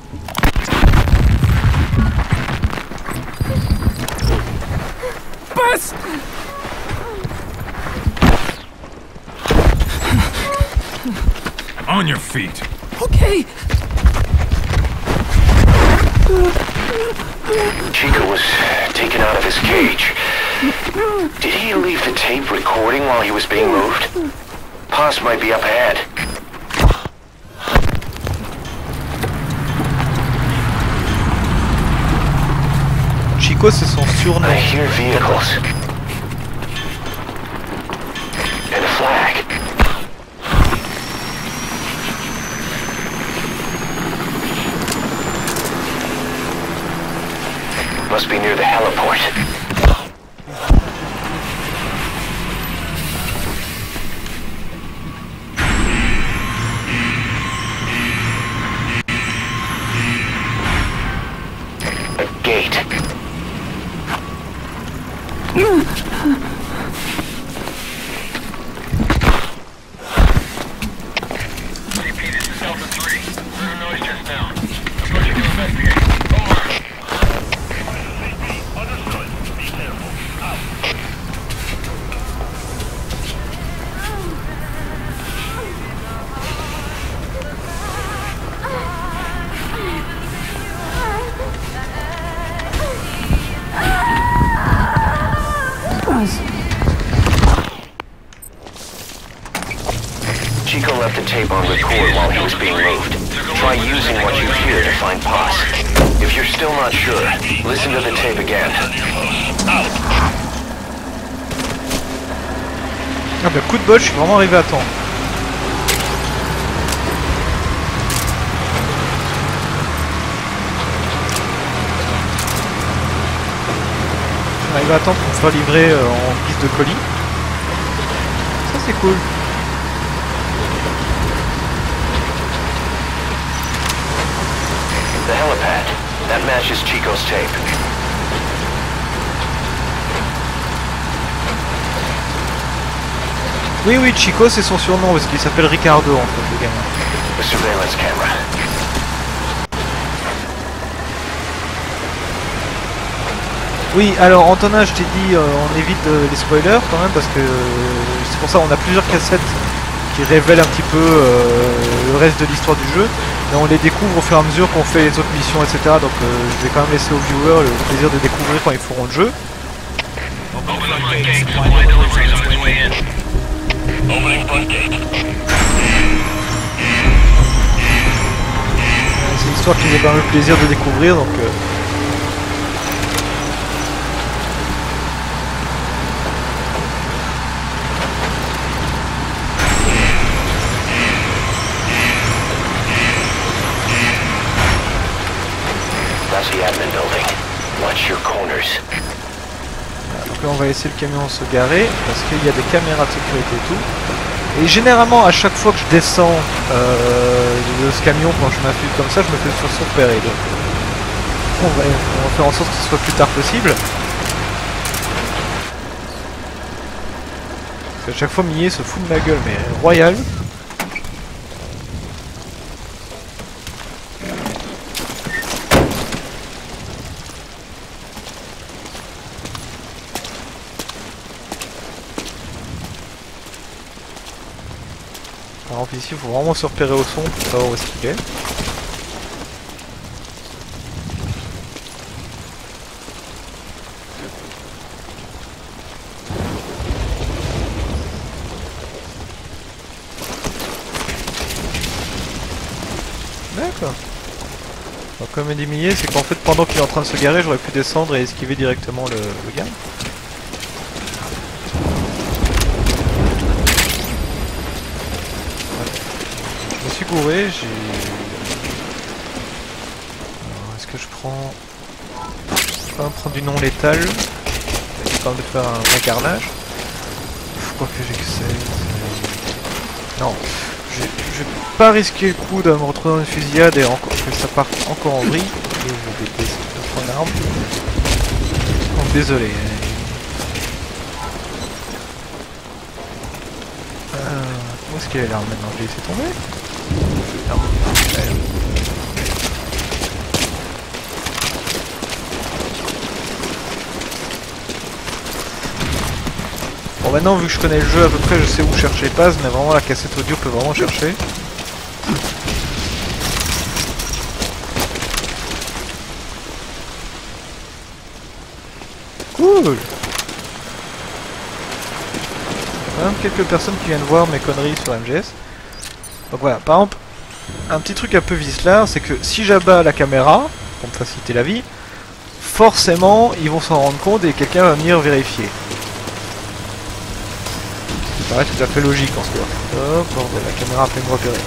Passe! On your feet. Okay. Chico was taken out of his cage. Did he leave the tape recording while he was being moved? Paz might be up ahead. Chico, c'est son surnom. I hear vehicles. And a flag. Must be near the heliport. A gate. CP, this is Delta 3. Heard a noise just now. Approaching to investigate. Over. CP, understood. was. Chico left the tape on record while he was being moved. Try using what you hear to find Paz. If you're still not sure, listen to the tape again. Ah bah coup de bol, je suis vraiment arrivé à temps. Je suis arrivé à temps pour me faire livrer en guise de colis. Ça c'est cool. The helipad. That matches Chico's tape. Oui, oui, Chico c'est son surnom parce qu'il s'appelle Ricardo en fait, le gamin. The surveillance camera. Oui, alors Antonin, je t'ai dit, on évite les spoilers quand même parce que c'est pour ça qu'on a plusieurs cassettes qui révèlent un petit peu le reste de l'histoire du jeu. Et on les découvre au fur et à mesure qu'on fait les autres missions, etc. Donc je vais quand même laisser aux viewers le plaisir de découvrir quand ils feront le jeu. C'est une histoire qui nous a quand même le plaisir de découvrir, donc... That's the admin building. Watch your corners. Donc là on va laisser le camion se garer parce qu'il y a des caméras de sécurité et tout. Et généralement à chaque fois que je descends de ce camion quand je m'infile comme ça, je me fais sur repérer. Donc on va faire en sorte que ce soit le plus tard possible. Parce qu'à chaque fois Millet se fout de ma gueule, mais royal. Par exemple ici il faut vraiment se repérer au son pour savoir où est-ce qu'il est. D'accord. Donc comme dit Millet, c'est qu'en fait pendant qu'il est en train de se garer, j'aurais pu descendre et esquiver directement le gars. Je me suis gouré, j'ai... Alors est-ce que je prends... Je vais pas prendre du non létal. C'est quand même de faire un vrai carnage. Je crois que j'ai que c'est... Non. Je vais pas risquer le coup de me retrouver dans une fusillade et que ça parte encore en vrille. Et je vais baisser mon arme. Donc désolé. Où est-ce qu'elle est l'arme maintenant? Je l'ai laissé tomber. Bon maintenant vu que je connais le jeu à peu près, je sais où chercher Paz, mais vraiment la cassette audio peut vraiment chercher. Cool. Il y a quand même quelques personnes qui viennent voir mes conneries sur MGS. Donc voilà, par exemple, un petit truc un peu vicelard, c'est que si j'abats la caméra, pour me faciliter la vie, forcément ils vont s'en rendre compte et quelqu'un va venir vérifier. Ça paraît tout à fait logique en soi. Hop, bordel, la caméra a fait me repérer.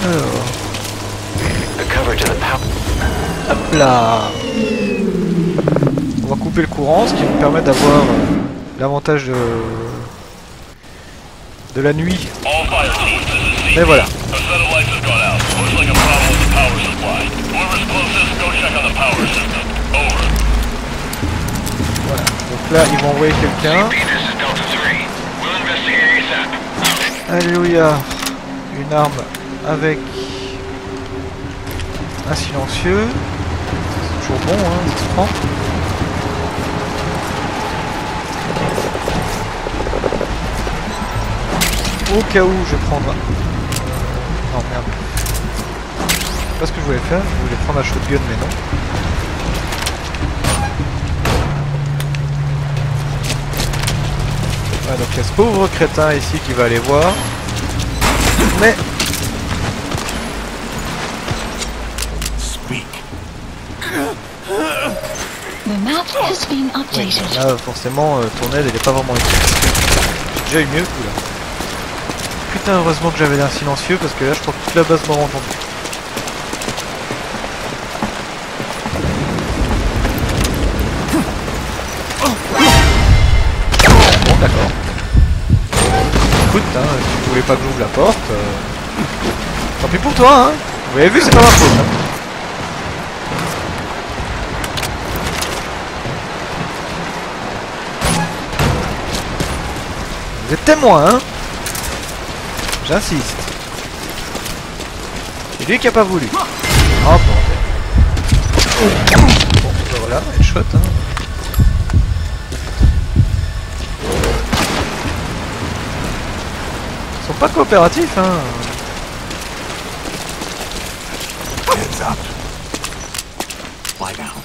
Alors... Hop là. On va couper le courant, ce qui va me permettre d'avoir l'avantage de la nuit. Mais voilà. Voilà, donc là ils vont envoyer quelqu'un. Alléluia. Une arme avec un silencieux. C'est toujours bon, hein, ça se prend. Au cas où je vais prendre... Non merde. pas ce que je voulais faire, je voulais prendre un shotgun mais non. Ouais, donc il y a ce pauvre crétin ici qui va aller voir. Mais... The map has been updated. Là forcément ton aide elle est pas vraiment utile. J'ai déjà eu mieux coup là. Putain heureusement que j'avais un silencieux parce que là je crois que toute la base m'aurait entendu. Bon d'accord. Écoute hein, si tu voulais pas que j'ouvre la porte, tant pis pour toi hein. Vous avez vu c'est pas ma faute hein. Vous êtes témoin, hein? J'insiste. C'est lui qui a pas voulu. Oh bordel. Bon, voilà, headshot, hein. Ils sont pas coopératifs, hein. Hands up. Lie down.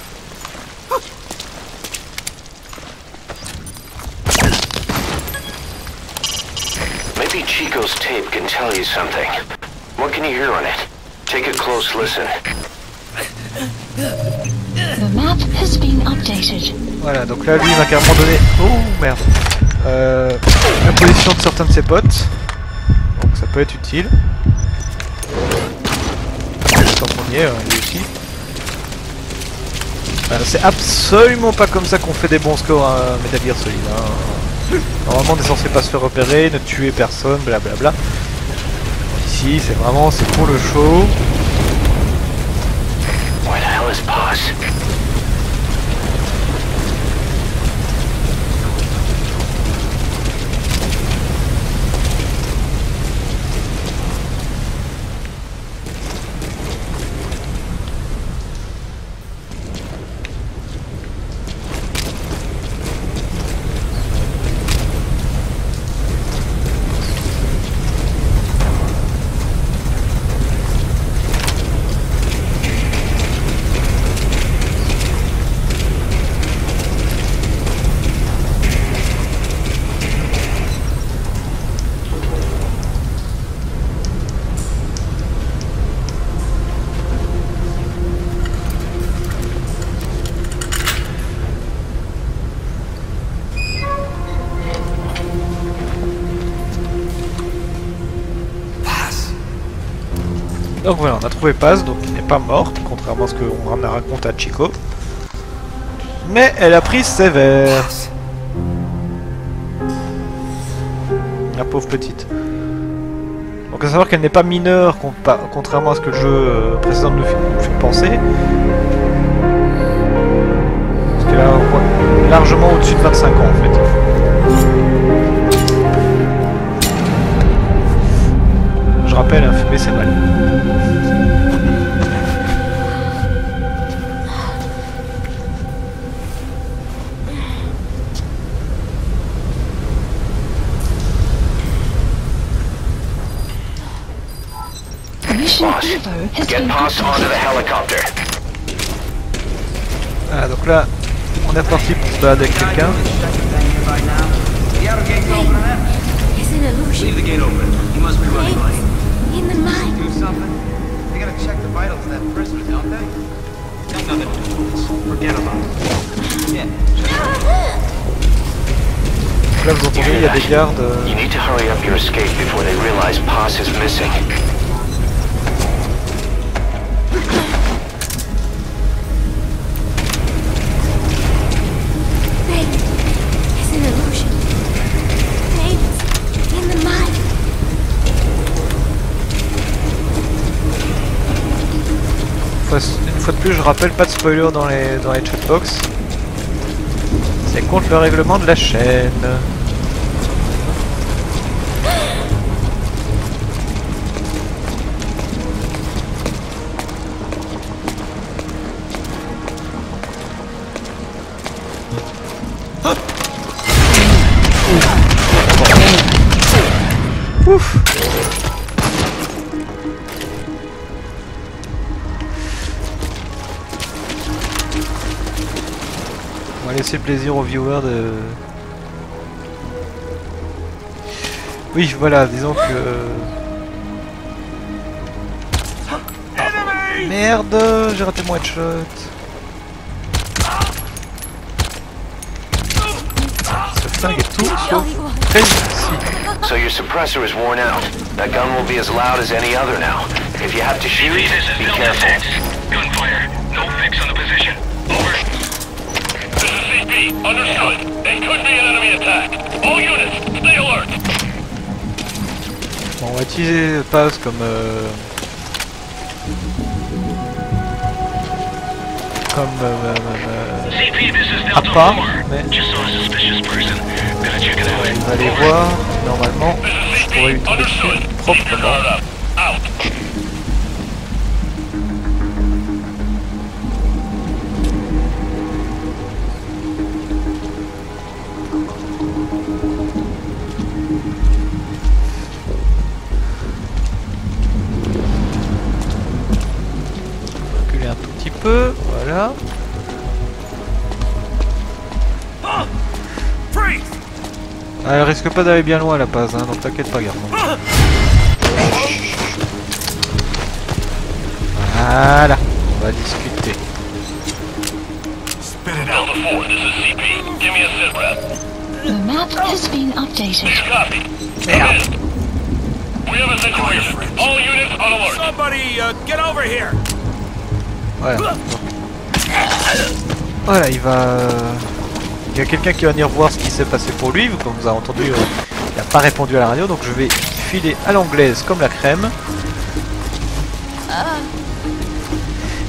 Maybe Chico's tape can tell you something. What can you hear on it? Take a close listen. The map has been updated. Voilà, donc là lui il m'a carrément donné... Oh merde. La position de certains de ses potes. Donc ça peut être utile. Tant qu'on y est, lui aussi. C'est absolument pas comme ça qu'on fait des bons scores à Metal Gear Solid. Hein. Normalement on est censé pas se faire repérer, ne tuer personne, blablabla. Ici c'est vraiment, c'est pour le show. Where the hell is Paz? Donc voilà, on a trouvé Paz, donc il n'est pas morte, contrairement à ce qu'on raconte à Chico. Mais elle a pris sévère. La pauvre petite. Donc à savoir qu'elle n'est pas mineure, contrairement à ce que le jeu précédent nous fait penser. Parce qu'elle a largement au-dessus de 25 ans en fait. Je rappelle, fumer c'est mal. Boss, get Paz onto the helicopter. Ah donc là, on est parti pour se balader avec quelqu'un. It's an illusion. Leave the gate open. He must be running late. In the mine. Do something? They gotta check the vitals of that prisoner, don't they? Got nothing to do with this. Forget about it. Yeah. Là vous entendez, il y a des gardes. You need to hurry up your escape before they realize Paz is missing. It's an illusion. It's in the mine. Une fois de plus, je rappelle, pas de spoiler dans les chatbox. C'est contre le règlement de la chaîne. Ouf. On va laisser plaisir aux viewers de... Oui, voilà, disons que... Ah, merde, j'ai raté mon headshot. Ce flingue est tout sauf très difficile. So your suppressor is worn out. That gun will be as loud as any other now. If you have to shoot, CP, this is be Delta careful. 6. Gunfire. No fix on the position. Over. This is CP. Understood. It could be an enemy attack. All units, stay alert. Bon, on va utiliser Paz comme CP, this is Delta Pas, 4. mais Just saw a suspicious person. Gonna check it out. on va aller voir. Normalement, This je is pourrais lui CP. tomber Understood. dessus Keep your proprement. guard up. Out. Reculer un tout petit peu, voilà. Ah, elle risque pas d'aller bien loin la Paz, hein, donc t'inquiète pas, garçon. Voilà, on va discuter. Delta 4, this is CP. Give me a sit rep. The map has been updated. Copy. Come in. We have a situation. All units on alert. Somebody, get over here! Voilà. Voilà, il va... Il y a quelqu'un qui va venir voir ce qui s'est passé pour lui, comme vous avez entendu, il n'a pas répondu à la radio, donc je vais filer à l'anglaise comme la crème.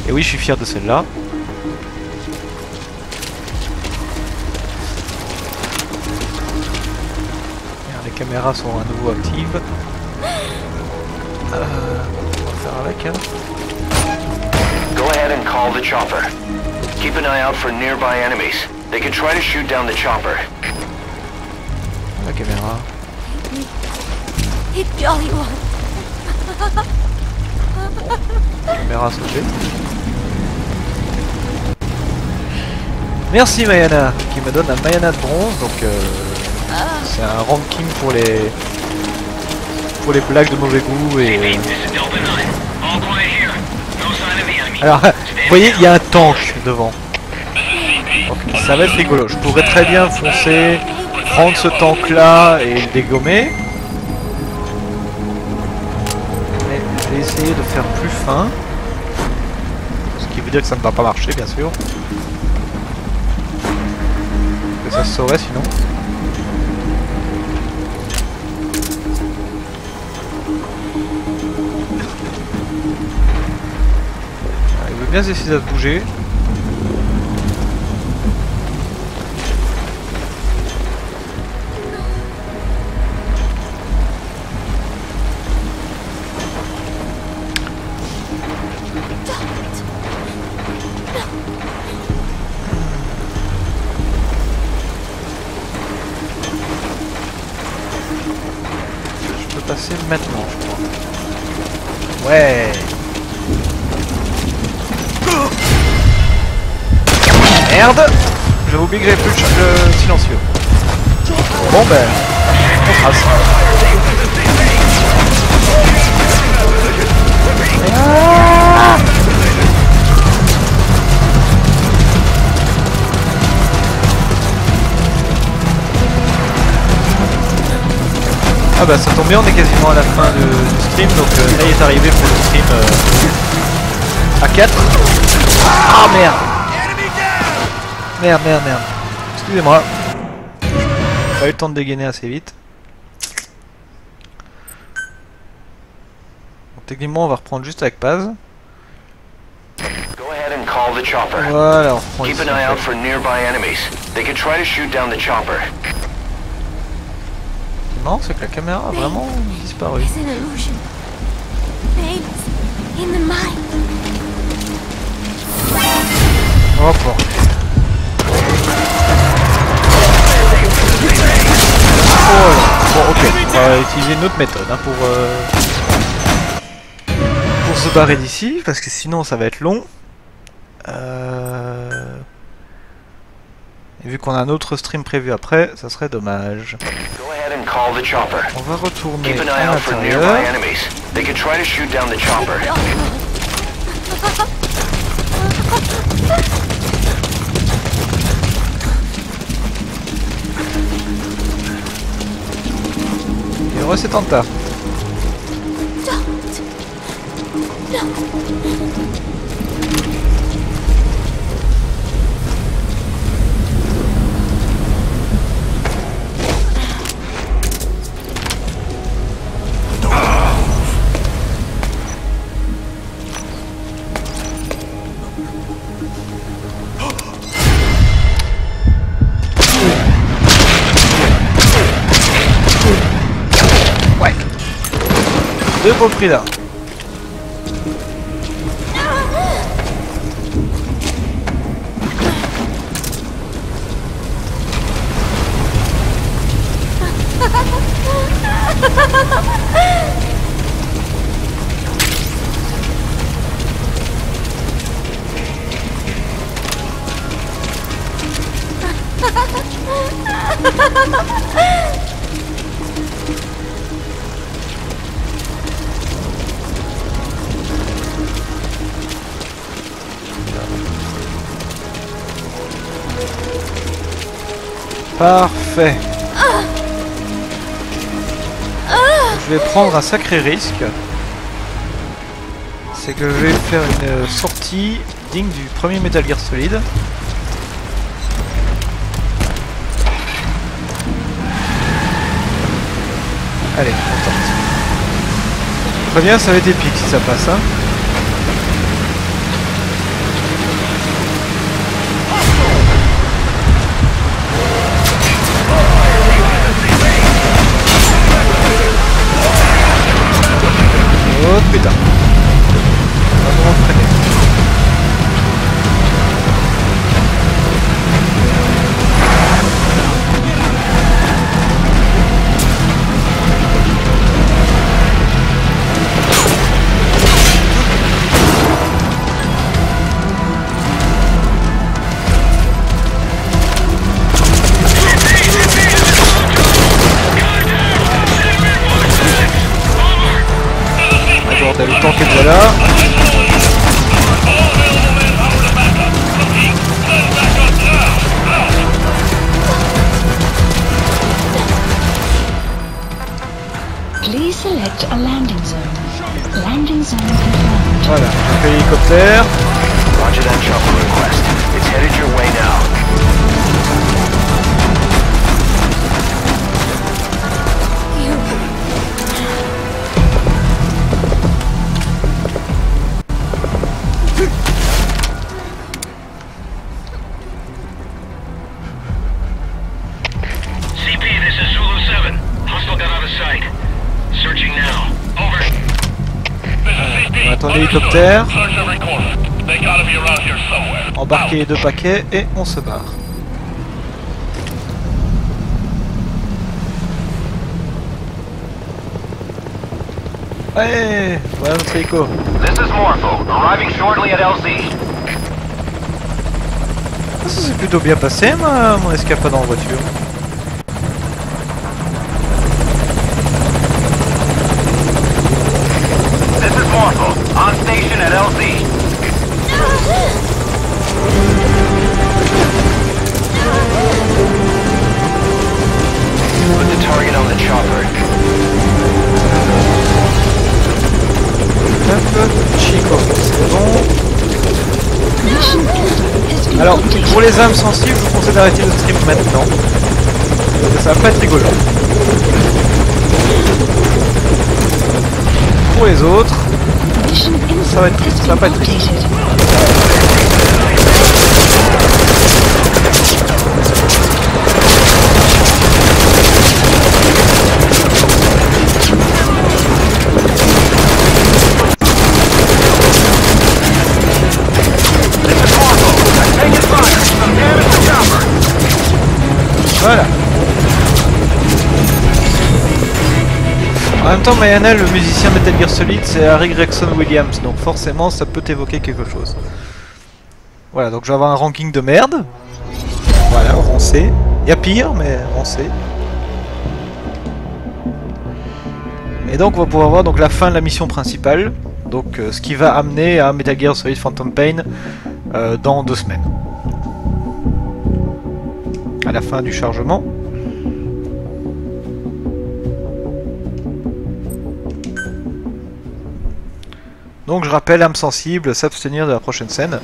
Et oui, je suis fier de celle-là. Les caméras sont à nouveau actives. On va faire avec, hein. Go ahead and call the chopper. Keep an eye out for nearby enemies. They could try to shoot down the chopper. La caméra. Hey, Jolly One. Caméra sautée. Merci Mayana, qui me donne un Mayana de bronze, donc c'est un ranking pour les blagues de mauvais goût et... This is Delta 9. All quiet here. No sign of the enemy. Alors, vous voyez, il y a un tank devant. Donc ça va être rigolo. Je pourrais très bien foncer, prendre ce tank là et le dégommer. Mais je vais essayer de faire plus fin. Ce qui veut dire que ça ne va pas marcher, bien sûr. Que ça se saurait sinon. Ah, il veut bien essayer de se bouger. Passer maintenant, je crois. Ouais. Merde. J'avais oublié que j'avais plus le silencieux. Bon ben, on trace. Ah, ah bah ça tombe bien, on est quasiment à la fin du stream, donc là il est arrivé pour le stream à 4. Ah merde. Merde. Excusez-moi. Pas eu le temps de dégainer assez vite. Donc, techniquement on va reprendre juste avec Paz. Go ahead and call the chopper. Voilà, on reprend Keep ici. an eye out for nearby enemies. They could try to shoot down the chopper. Non, c'est que la caméra a vraiment disparu. It's an illusion. Pain in the mind. Oh bordel. Oh là. Bon ok, on va utiliser une autre méthode hein, pour se barrer d'ici, parce que sinon ça va être long. Et vu qu'on a un autre stream prévu après, ça serait dommage. Go ahead and call the chopper. On va retourner Keep an à eye out for l'intérieur. nearby enemies. They could try to shoot down the chopper. Et heureux c'est Tanta. Ouais. Deux pour le prix là. Parfait. Je vais prendre un sacré risque. C'est que je vais faire une sortie digne du premier Metal Gear Solid. Allez, on tente. Très bien, ça va être épique si ça passe, hein. Oh putain. On va vraiment freiner. T'as le temps qu'elle soit là. Please select a landing zone. Landing zone confirmed. Voilà, on fait l'hélicoptère. Roger that chopper request. It's headed your way now. On attend l'hélicoptère. Embarquer les deux paquets et on se barre. Allez, voilà notre hélico. This is Morpho, arriving shortly at LZ. Ça s'est plutôt bien passé, mon escapade en voiture. This is Morpho, on station at LZ. Put the target on the chopper. Chico, c'est bon. Alors, pour les âmes sensibles, je vous conseille d'arrêter le stream maintenant. Ça va pas être rigolo. Pour les autres, ça va être triste, ça va pas être triste. Voilà. En même temps, Mayana, le musicien Metal Gear Solid, c'est Harry Gregson Williams, donc forcément ça peut évoquer quelque chose. Voilà, donc je vais avoir un ranking de merde. Voilà, on sait. Il y a pire, mais on sait. Et donc on va pouvoir voir donc la fin de la mission principale. Donc ce qui va amener à Metal Gear Solid Phantom Pain dans 2 semaines. À la fin du chargement. Donc je rappelle, âme sensible, s'abstenir de la prochaine scène.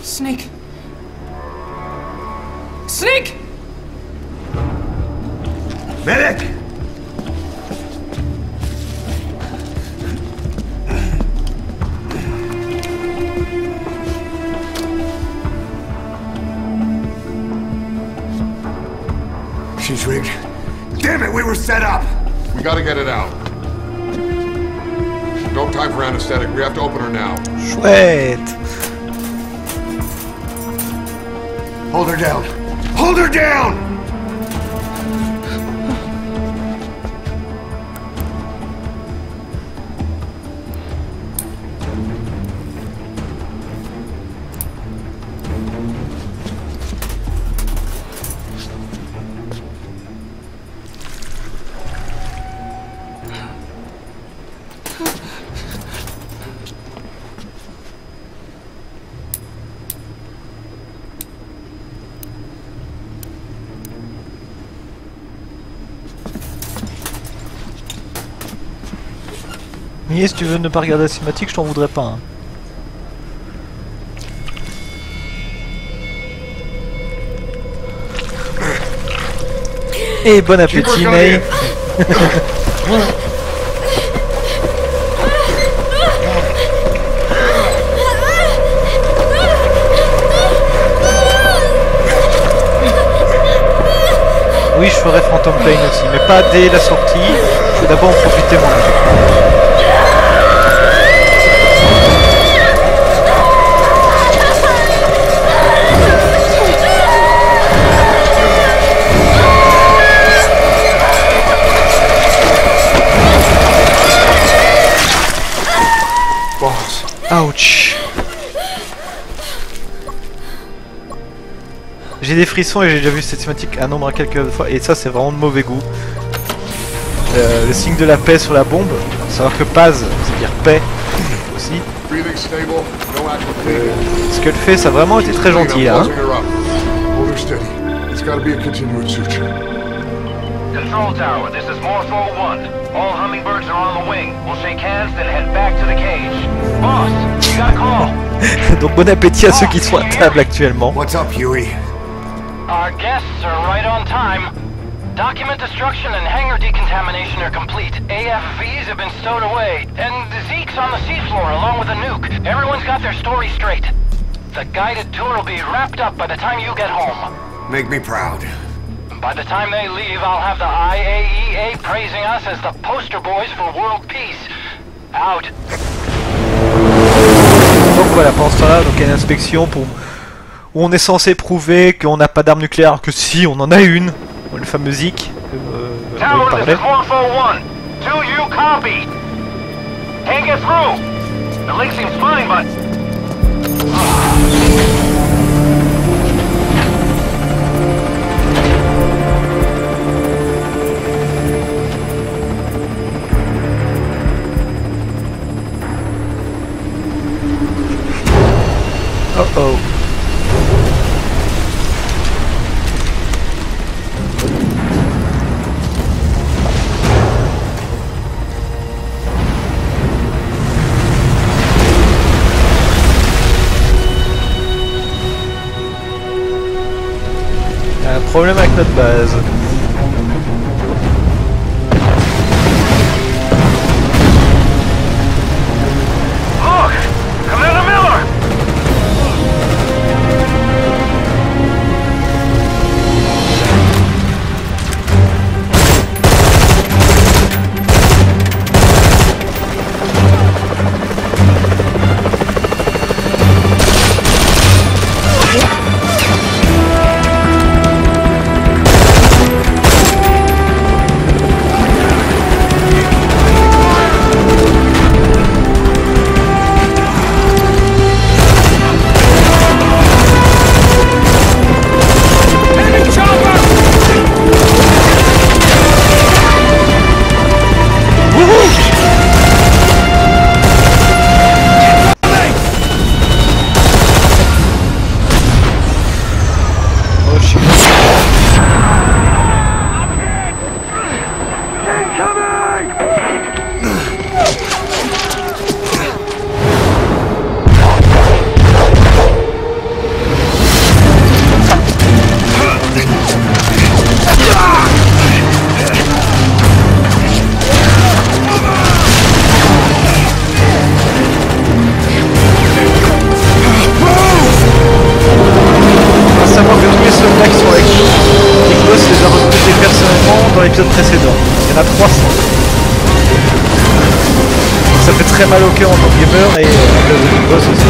Snake. Snake! Medic! She's rigged. Damn it, we were set up! We gotta get it out. No time for anesthetic. We have to open her now. Chouette! Hold her down. Hold her down! Mais si tu veux ne pas regarder la cinématique, je t'en voudrais pas. Hein. Et bon appétit, May. Oui, je ferai Phantom Pain aussi, mais pas dès la sortie. Je vais d'abord en profiter moi. Ouch. J'ai des frissons et j'ai déjà vu cette cinématique un nombre à quelques fois et ça c'est vraiment de mauvais goût. Le signe de la paix sur la bombe, savoir que Paz, c'est-à-dire paix aussi. Ce qu'elle fait, ça a vraiment été très gentil là. Hein. Control tower, this is Morpho 1. All hummingbirds are on the wing. We'll shake hands, then head back to the cage. Boss, you got a call. Donc bon appétit à ceux qui sont à table actuellement. What's up, Huey? Our guests are right on time. Document destruction and hangar decontamination are complete. AFVs have been stowed away. And Zeke's on the seafloor along with a nuke. Everyone's got their story straight. The guided tour will be wrapped up by the time you get home. Make me proud. By the time they leave, I'll have the IAEA praising us as the poster boys for world peace. Out. Donc voilà, pendant ce temps-là, donc il y a une inspection pour... où on est censé prouver qu'on n'a pas d'arme nucléaire, que si, on en a une. Le fameux Zeke. Tower, this is Morpho 1. Do you copy? Can't get through. The link seems fine, but... Uh-oh. Il y a un problème avec notre base. Look! Commander Miller! y en a 300. Ça fait très mal au cœur en tant que gamer et le boss aussi.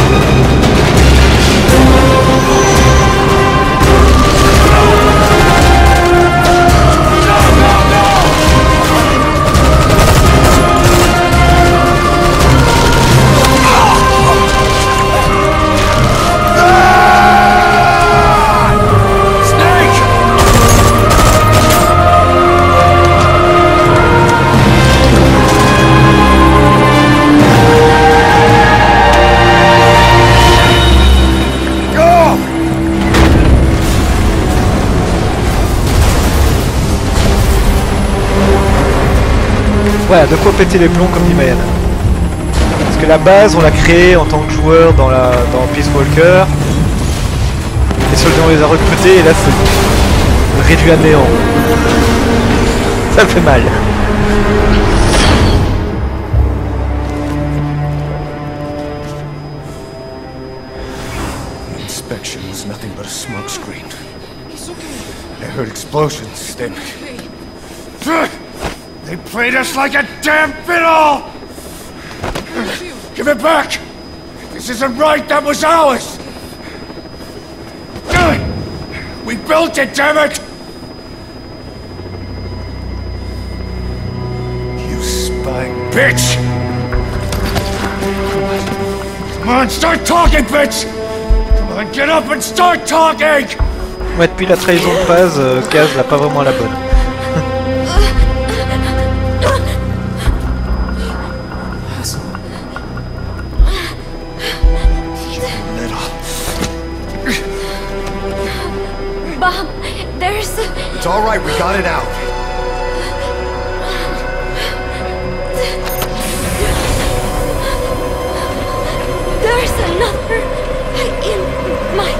Voilà, de quoi péter les plombs comme dit Mayana. Parce que la base, on l'a créée en tant que joueur dans Peace Walker. Les soldats, on les a recrutés et là c'est réduit à néant. Ça me fait mal. Inspection was nothing but a smoke screen. I heard explosions, then... They played us like a damn fiddle! Give it back! This isn't right, that was ours! We built it, damn it! You spying bitch! Come on, start talking, bitch! Come on, get up and start talking! Ouais, depuis la trahison de Paz, Kaz l'a pas vraiment à la bonne. Bob, there's... It's all right, we got it out. There's another in my...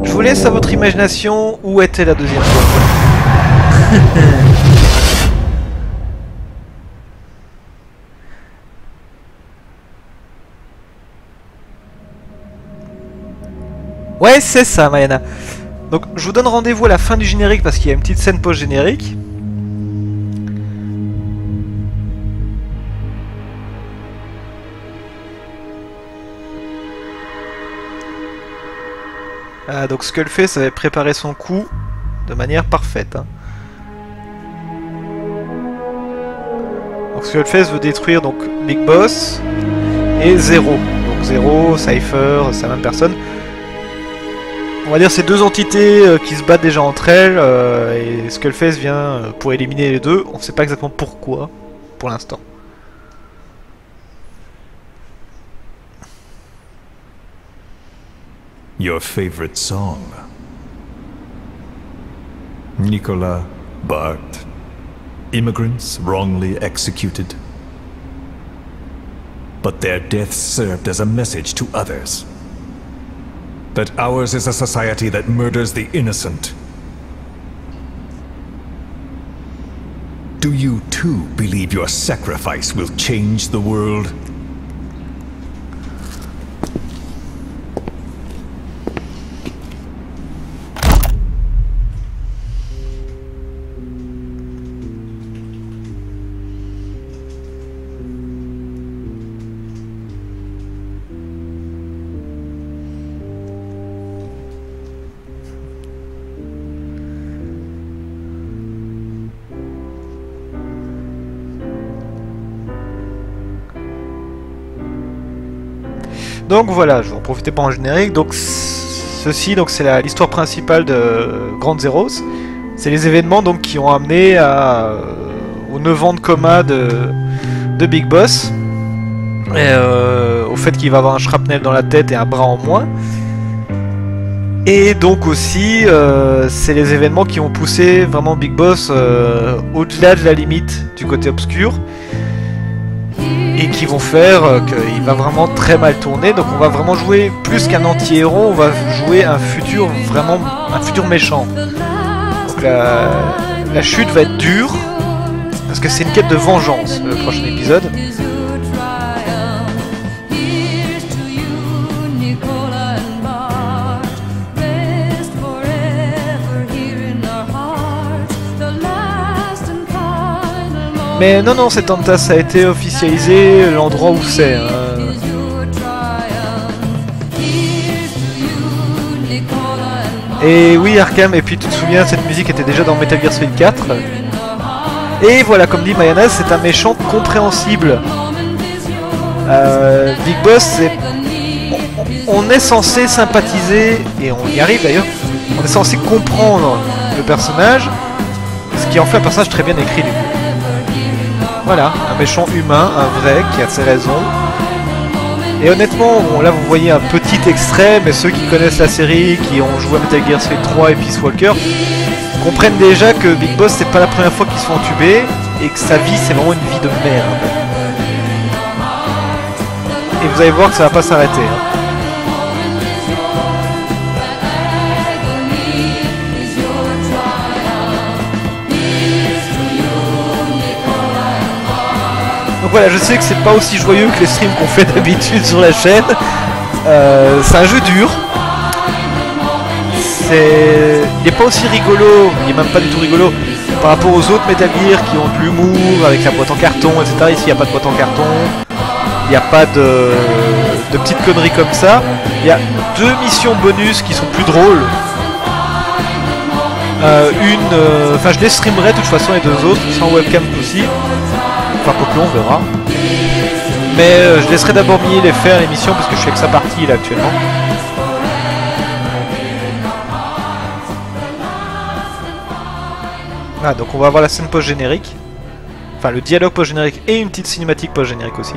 Je vous laisse à votre imagination où était la deuxième fois. Ouais, c'est ça, Mayana. Donc, je vous donne rendez-vous à la fin du générique parce qu'il y a une petite scène post-générique. Ah, donc Skullface avait préparé son coup de manière parfaite. Hein. Donc Skullface veut détruire donc Big Boss et Zero. Donc Zero, Cypher, c'est la même personne. On va dire c'est deux entités qui se battent déjà entre elles et Skullface vient pour éliminer les deux. On ne sait pas exactement pourquoi pour l'instant. Your favorite song? Nicola, Bart, immigrants wrongly executed. But their deaths served as a message to others. That ours is a society that murders the innocent. Do you too believe your sacrifice will change the world? Donc voilà, je vais en profiter pour un générique. Donc ceci, donc c'est l'histoire principale de Ground Zeroes. C'est les événements donc qui ont amené aux 9 ans de coma de Big Boss, et au fait qu'il va avoir un shrapnel dans la tête et un bras en moins. Et donc aussi, c'est les événements qui ont poussé vraiment Big Boss au-delà de la limite du côté obscur. et qui vont faire qu'il va vraiment très mal tourner. Donc on va vraiment jouer plus qu'un anti-héros, on va jouer un futur méchant. Donc la chute va être dure parce que c'est une quête de vengeance le prochain épisode. Mais non, Setanta, ça a été officialisé, l'endroit où c'est. Et oui, Arkham, et puis tu te souviens, cette musique était déjà dans Metal Gear Solid 4. Et voilà, comme dit Mayonnaise, c'est un méchant compréhensible. Big Boss, c'est... On est censé sympathiser, et on y arrive d'ailleurs, on est censé comprendre le personnage, ce qui en fait un personnage très bien écrit du coup. Voilà, un méchant humain, un vrai, qui a ses raisons. Et honnêtement, bon, là vous voyez un petit extrait, mais ceux qui connaissent la série, qui ont joué à Metal Gear Solid 3 et Peace Walker, comprennent déjà que Big Boss c'est pas la première fois qu'il se fait entuber, et que sa vie c'est vraiment une vie de merde. Et vous allez voir que ça va pas s'arrêter. Hein. Donc voilà, je sais que c'est pas aussi joyeux que les streams qu'on fait d'habitude sur la chaîne. C'est un jeu dur. Il n'est pas aussi rigolo, il n'est même pas du tout rigolo par rapport aux autres Metal Gear qui ont de l'humour avec la boîte en carton, etc. Ici il n'y a pas de boîte en carton, il n'y a pas de petites conneries comme ça. Il y a 2 missions bonus qui sont plus drôles. Enfin je les streamerai de toute façon les 2 autres, sans webcam aussi. Enfin quoi que on verra. Mais je laisserai d'abord Millie les faire l'émission parce que je fais que sa partie là actuellement. Ah, donc on va avoir la scène post-générique. Enfin le dialogue post-générique et une petite cinématique post-générique aussi.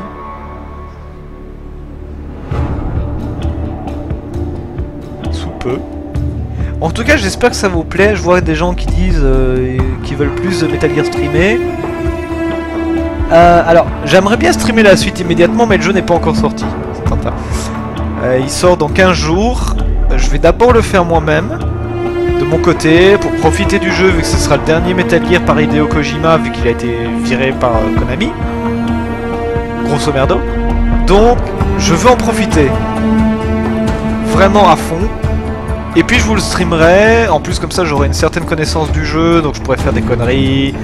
Sous peu. En tout cas j'espère que ça vous plaît. Je vois des gens qui disent qu'ils veulent plus de Metal Gear streamé. Alors j'aimerais bien streamer la suite immédiatement, mais le jeu n'est pas encore sorti. Il sort dans 15 jours. Je vais d'abord le faire moi-même de mon côté pour profiter du jeu, vu que ce sera le dernier Metal Gear par Hideo Kojima, vu qu'il a été viré par Konami, grosso merdo. Donc je veux en profiter vraiment à fond, et puis je vous le streamerai. En plus comme ça j'aurai une certaine connaissance du jeu, donc je pourrais faire des conneries.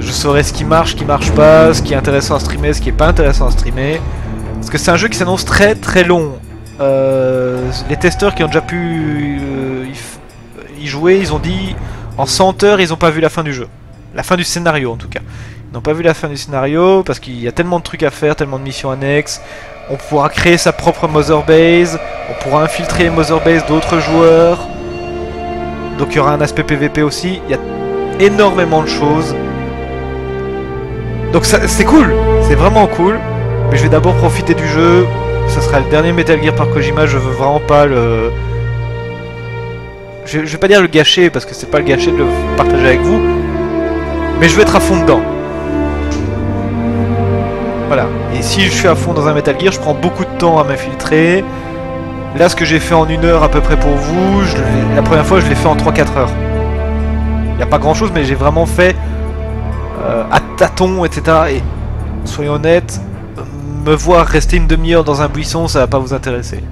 Je saurai ce qui marche pas, ce qui est intéressant à streamer, ce qui est pas intéressant à streamer, parce que c'est un jeu qui s'annonce très très long. Les testeurs qui ont déjà pu y jouer, ils ont dit en 100 heures ils n'ont pas vu la fin du jeu. La fin du scénario en tout cas. Ils n'ont pas vu la fin du scénario parce qu'il y a tellement de trucs à faire, tellement de missions annexes. On pourra créer sa propre Mother Base, on pourra infiltrer les Mother Base d'autres joueurs. Donc il y aura un aspect PVP aussi. Il y a énormément de choses. Donc c'est cool, c'est vraiment cool. Mais je vais d'abord profiter du jeu. Ce sera le dernier Metal Gear par Kojima, je veux vraiment pas le... Je vais pas dire le gâcher, parce que c'est pas le gâcher de le partager avec vous. Mais je veux être à fond dedans. Voilà. Et si je suis à fond dans un Metal Gear, je prends beaucoup de temps à m'infiltrer. Là, ce que j'ai fait en 1 heure à peu près pour vous, la première fois je l'ai fait en 3-4 heures. Il n'y a pas grand chose, mais j'ai vraiment fait à tâtons, etc. Et soyons honnêtes, me voir rester une demi-heure dans un buisson, ça va pas vous intéresser.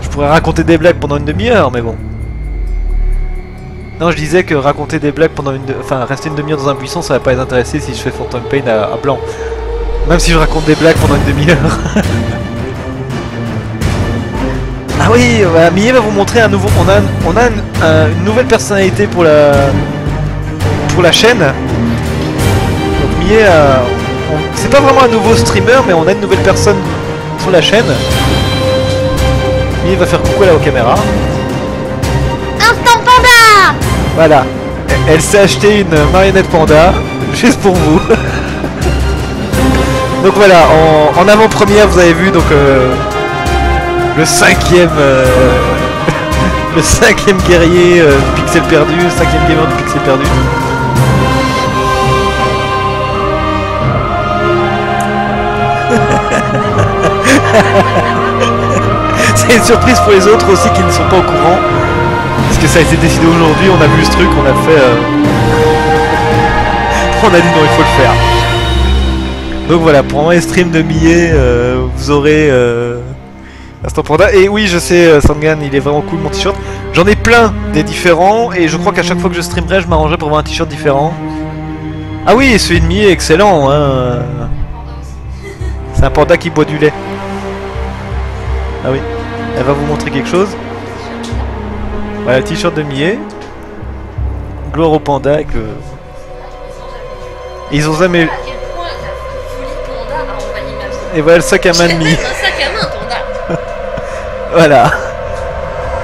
Je pourrais raconter des blagues pendant une demi-heure, mais bon. Non, je disais que raconter des blagues pendant enfin, rester une demi-heure dans un buisson, ça va pas les intéresser si je fais Phantom Pain à blanc. Même si je raconte des blagues pendant une demi-heure. Ah oui, bah, Millie va vous montrer un nouveau... On a une nouvelle personnalité pour la chaîne. Donc Millie c'est pas vraiment un nouveau streamer, mais on a une nouvelle personne sur la chaîne. Millie va faire coucou là aux caméras. Instant panda. Voilà. Elle s'est acheté une marionnette panda, juste pour vous. Donc voilà, en avant-première, vous avez vu donc le 5e le 5e guerrier du pixel perdu, le 5e gamer du pixel perdu. C'est une surprise pour les autres aussi qui ne sont pas au courant. Parce que ça a été décidé aujourd'hui, on a vu ce truc, on a fait... on a dit non, il faut le faire. Donc voilà, pour un stream de Millet, vous aurez... Instant Panda. Et oui, je sais, Sangan, il est vraiment cool mon t-shirt. J'en ai plein des différents, et je crois qu'à chaque fois que je streamerai, je m'arrangerai pour avoir un t-shirt différent. Ah oui, celui de Millet est excellent, hein. C'est un panda qui boit du lait. Ah oui, elle va vous montrer quelque chose. Voilà le t-shirt de Millet. Gloire au panda avec le... Ils ont jamais... Et voilà le sac à main de Millet. Voilà.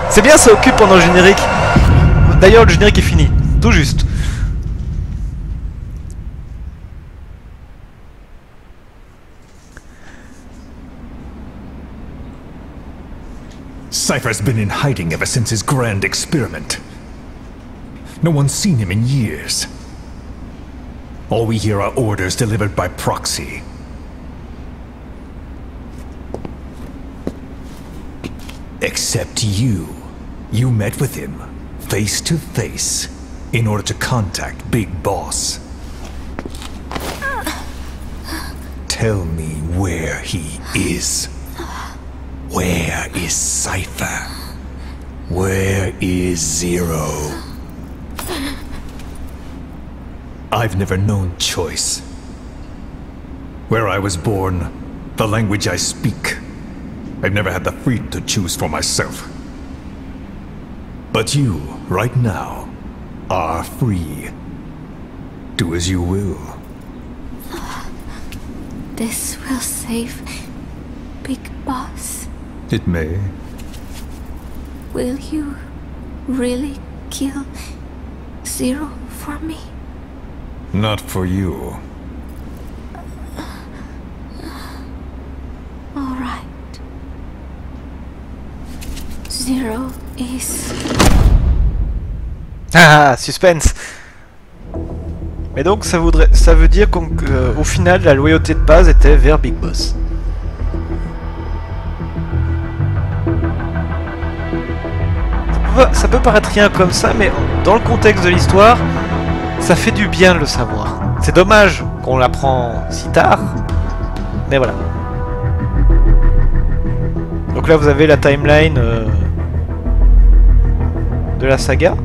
C'est bien, ça occupe pendant le générique. D'ailleurs, le générique est fini. Tout juste. Cypher's been in hiding ever since his grand experiment. No one's seen him in years. All we hear are orders delivered by proxy. Except you. You met with him, face to face, in order to contact Big Boss. Tell me where he is. Where is Cypher? Where is Zero? I've never known choice. Where I was born, the language I speak, I've never had the freedom to choose for myself. But you, right now, are free. Do as you will. This will save Big Boss. It may. Will you really kill Zero for me? Not for you. All right. Zero is... Ah, suspense. Mais donc ça veut dire qu'au final la loyauté de base était vers Big Boss. Ça peut paraître rien comme ça, mais dans le contexte de l'histoire, ça fait du bien de le savoir. C'est dommage qu'on l'apprend si tard, mais voilà. Donc là vous avez la timeline de la saga.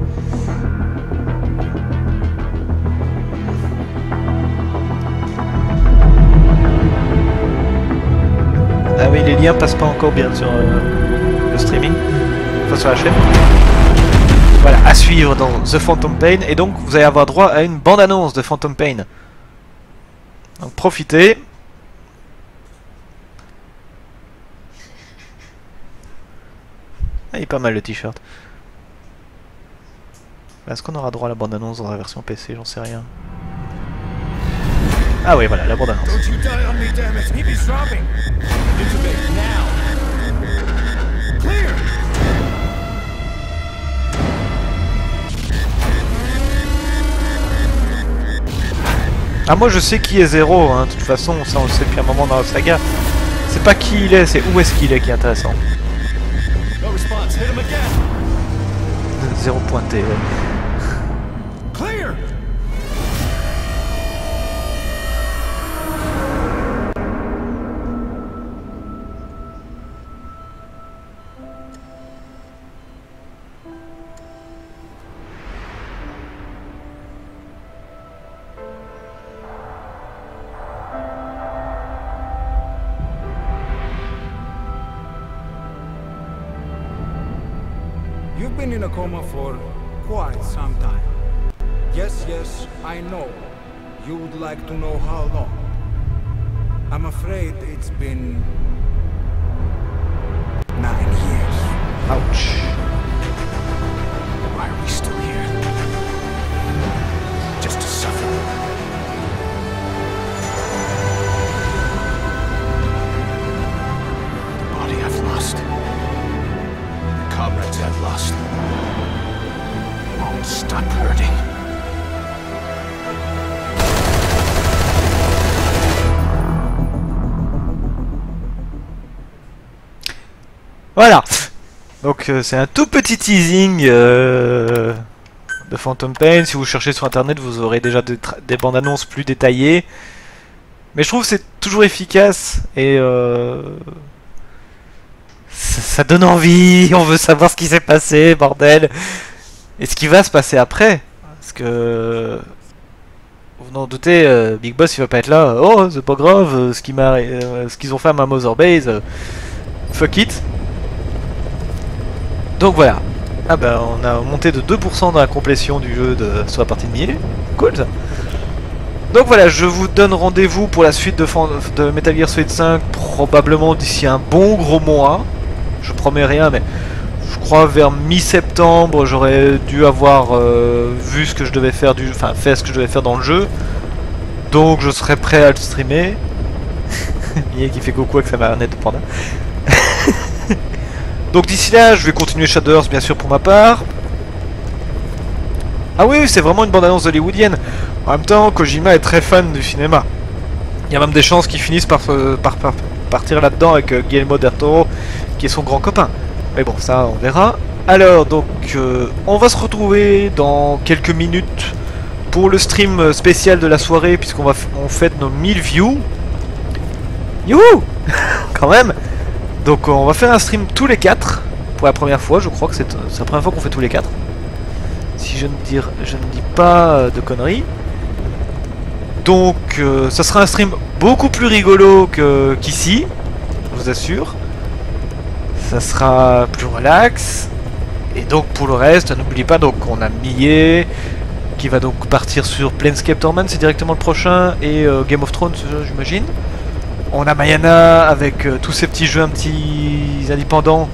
Ah oui, les liens passent pas encore bien sur le streaming, enfin sur la chaîne. Voilà, à suivre dans The Phantom Pain, et donc vous allez avoir droit à une bande-annonce de Phantom Pain. Donc profitez. Ah, il est pas mal le t-shirt. Est-ce qu'on aura droit à la bande-annonce dans la version PC? J'en sais rien. Ah oui, voilà, la bande-annonce. Ah, moi je sais qui est Zero, hein. De toute façon, ça on le sait depuis un moment dans la saga. C'est pas qui il est, c'est où est-ce qu'il est qui est intéressant. Zéro pointé, ouais. You've been in a coma for quite some time. Yes, I know. You would like to know how long. I'm afraid it's been 9 years. Ouch. Why are we still here? Just to suffer. The body I've lost. The comrades I've lost. Won't stop hurting. Voilà. Donc c'est un tout petit teasing de Phantom Pain. Si vous cherchez sur internet, vous aurez déjà des bandes annonces plus détaillées. Mais je trouve que c'est toujours efficace et ça donne envie. On veut savoir ce qui s'est passé, bordel. Et ce qui va se passer après. Parce que vous n'en doutez, Big Boss il va pas être là. Oh, c'est pas grave, ce qu'ils ont fait à ma Mother Base. Fuck it. Donc voilà. Ah bah on a monté de 2% dans la complétion du jeu sur la partie de Nier. Cool ça. Donc voilà, je vous donne rendez-vous pour la suite de Metal Gear Solid 5 probablement d'ici un bon gros mois. Je promets rien, mais je crois vers mi-septembre j'aurais dû avoir vu ce que je devais faire fait ce que je devais faire dans le jeu. Donc je serai prêt à le streamer. Nier qui fait coucou avec sa marionnette de panda. Donc d'ici là, je vais continuer Shadowers bien sûr pour ma part. Ah oui, c'est vraiment une bande-annonce hollywoodienne. En même temps, Kojima est très fan du cinéma. Il y a même des chances qu'il finisse par partir là-dedans avec Guillermo del Toro, qui est son grand copain. Mais bon, ça on verra. Alors donc, on va se retrouver dans quelques minutes pour le stream spécial de la soirée, puisqu'on fête nos 1000 views. Youhou. Quand même. Donc on va faire un stream tous les 4 pour la première fois, je crois que c'est la première fois qu'on fait tous les 4. Si je ne dis pas de conneries. Donc ça sera un stream beaucoup plus rigolo qu'ici, je vous assure. Ça sera plus relax. Et donc pour le reste, n'oubliez pas, donc on a Millet qui va donc partir sur Planescape Torment, c'est directement le prochain, et Game of Thrones j'imagine. On a Mayana avec tous ces petits jeux indépendants.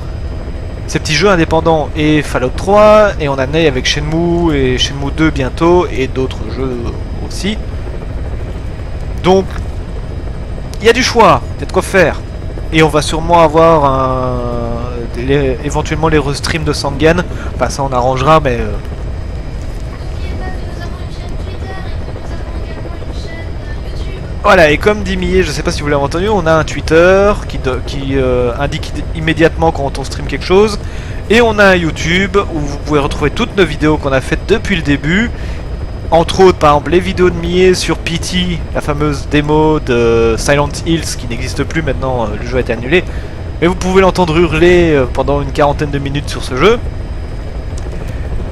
Ces petits jeux indépendants et Fallout 3. Et on a Ney avec Shenmue et Shenmue 2 bientôt. Et d'autres jeux aussi. Donc, il y a du choix. Il y a de quoi faire. Et on va sûrement avoir éventuellement les restreams de Sangan. Enfin, ça on arrangera, mais... Voilà, et comme dit Millet, je sais pas si vous l'avez entendu, on a un Twitter qui indique immédiatement quand on stream quelque chose. Et on a un YouTube où vous pouvez retrouver toutes nos vidéos qu'on a faites depuis le début. Entre autres, par exemple, les vidéos de Millet sur PT, la fameuse démo de Silent Hills qui n'existe plus maintenant, le jeu a été annulé. Mais vous pouvez l'entendre hurler pendant une 40aine de minutes sur ce jeu.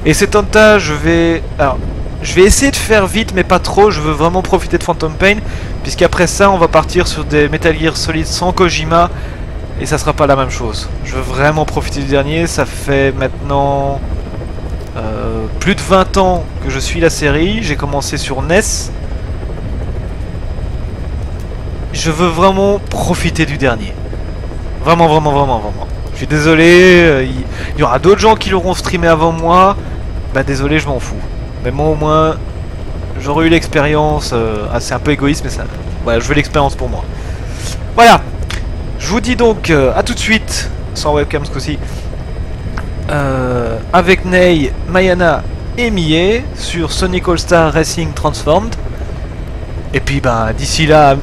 Et c'est un tas, je vais essayer de faire vite, mais pas trop. Je veux vraiment profiter de Phantom Pain, puisqu'après ça, on va partir sur des Metal Gear Solid sans Kojima, et ça sera pas la même chose. Je veux vraiment profiter du dernier. Ça fait maintenant plus de 20 ans que je suis la série. J'ai commencé sur NES. Je veux vraiment profiter du dernier. Vraiment, vraiment, vraiment, vraiment. Je suis désolé. Il y aura d'autres gens qui l'auront streamé avant moi. Bah désolé, je m'en fous. Mais moi au moins, j'aurais eu l'expérience, c'est un peu égoïste mais ça, voilà, je veux l'expérience pour moi. Voilà, je vous dis donc à tout de suite, sans webcam ce coup-ci, avec Ney, Mayana et Millet sur Sonic All-Star Racing Transformed. Et puis bah d'ici là,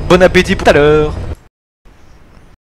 bon appétit pour tout à l'heure.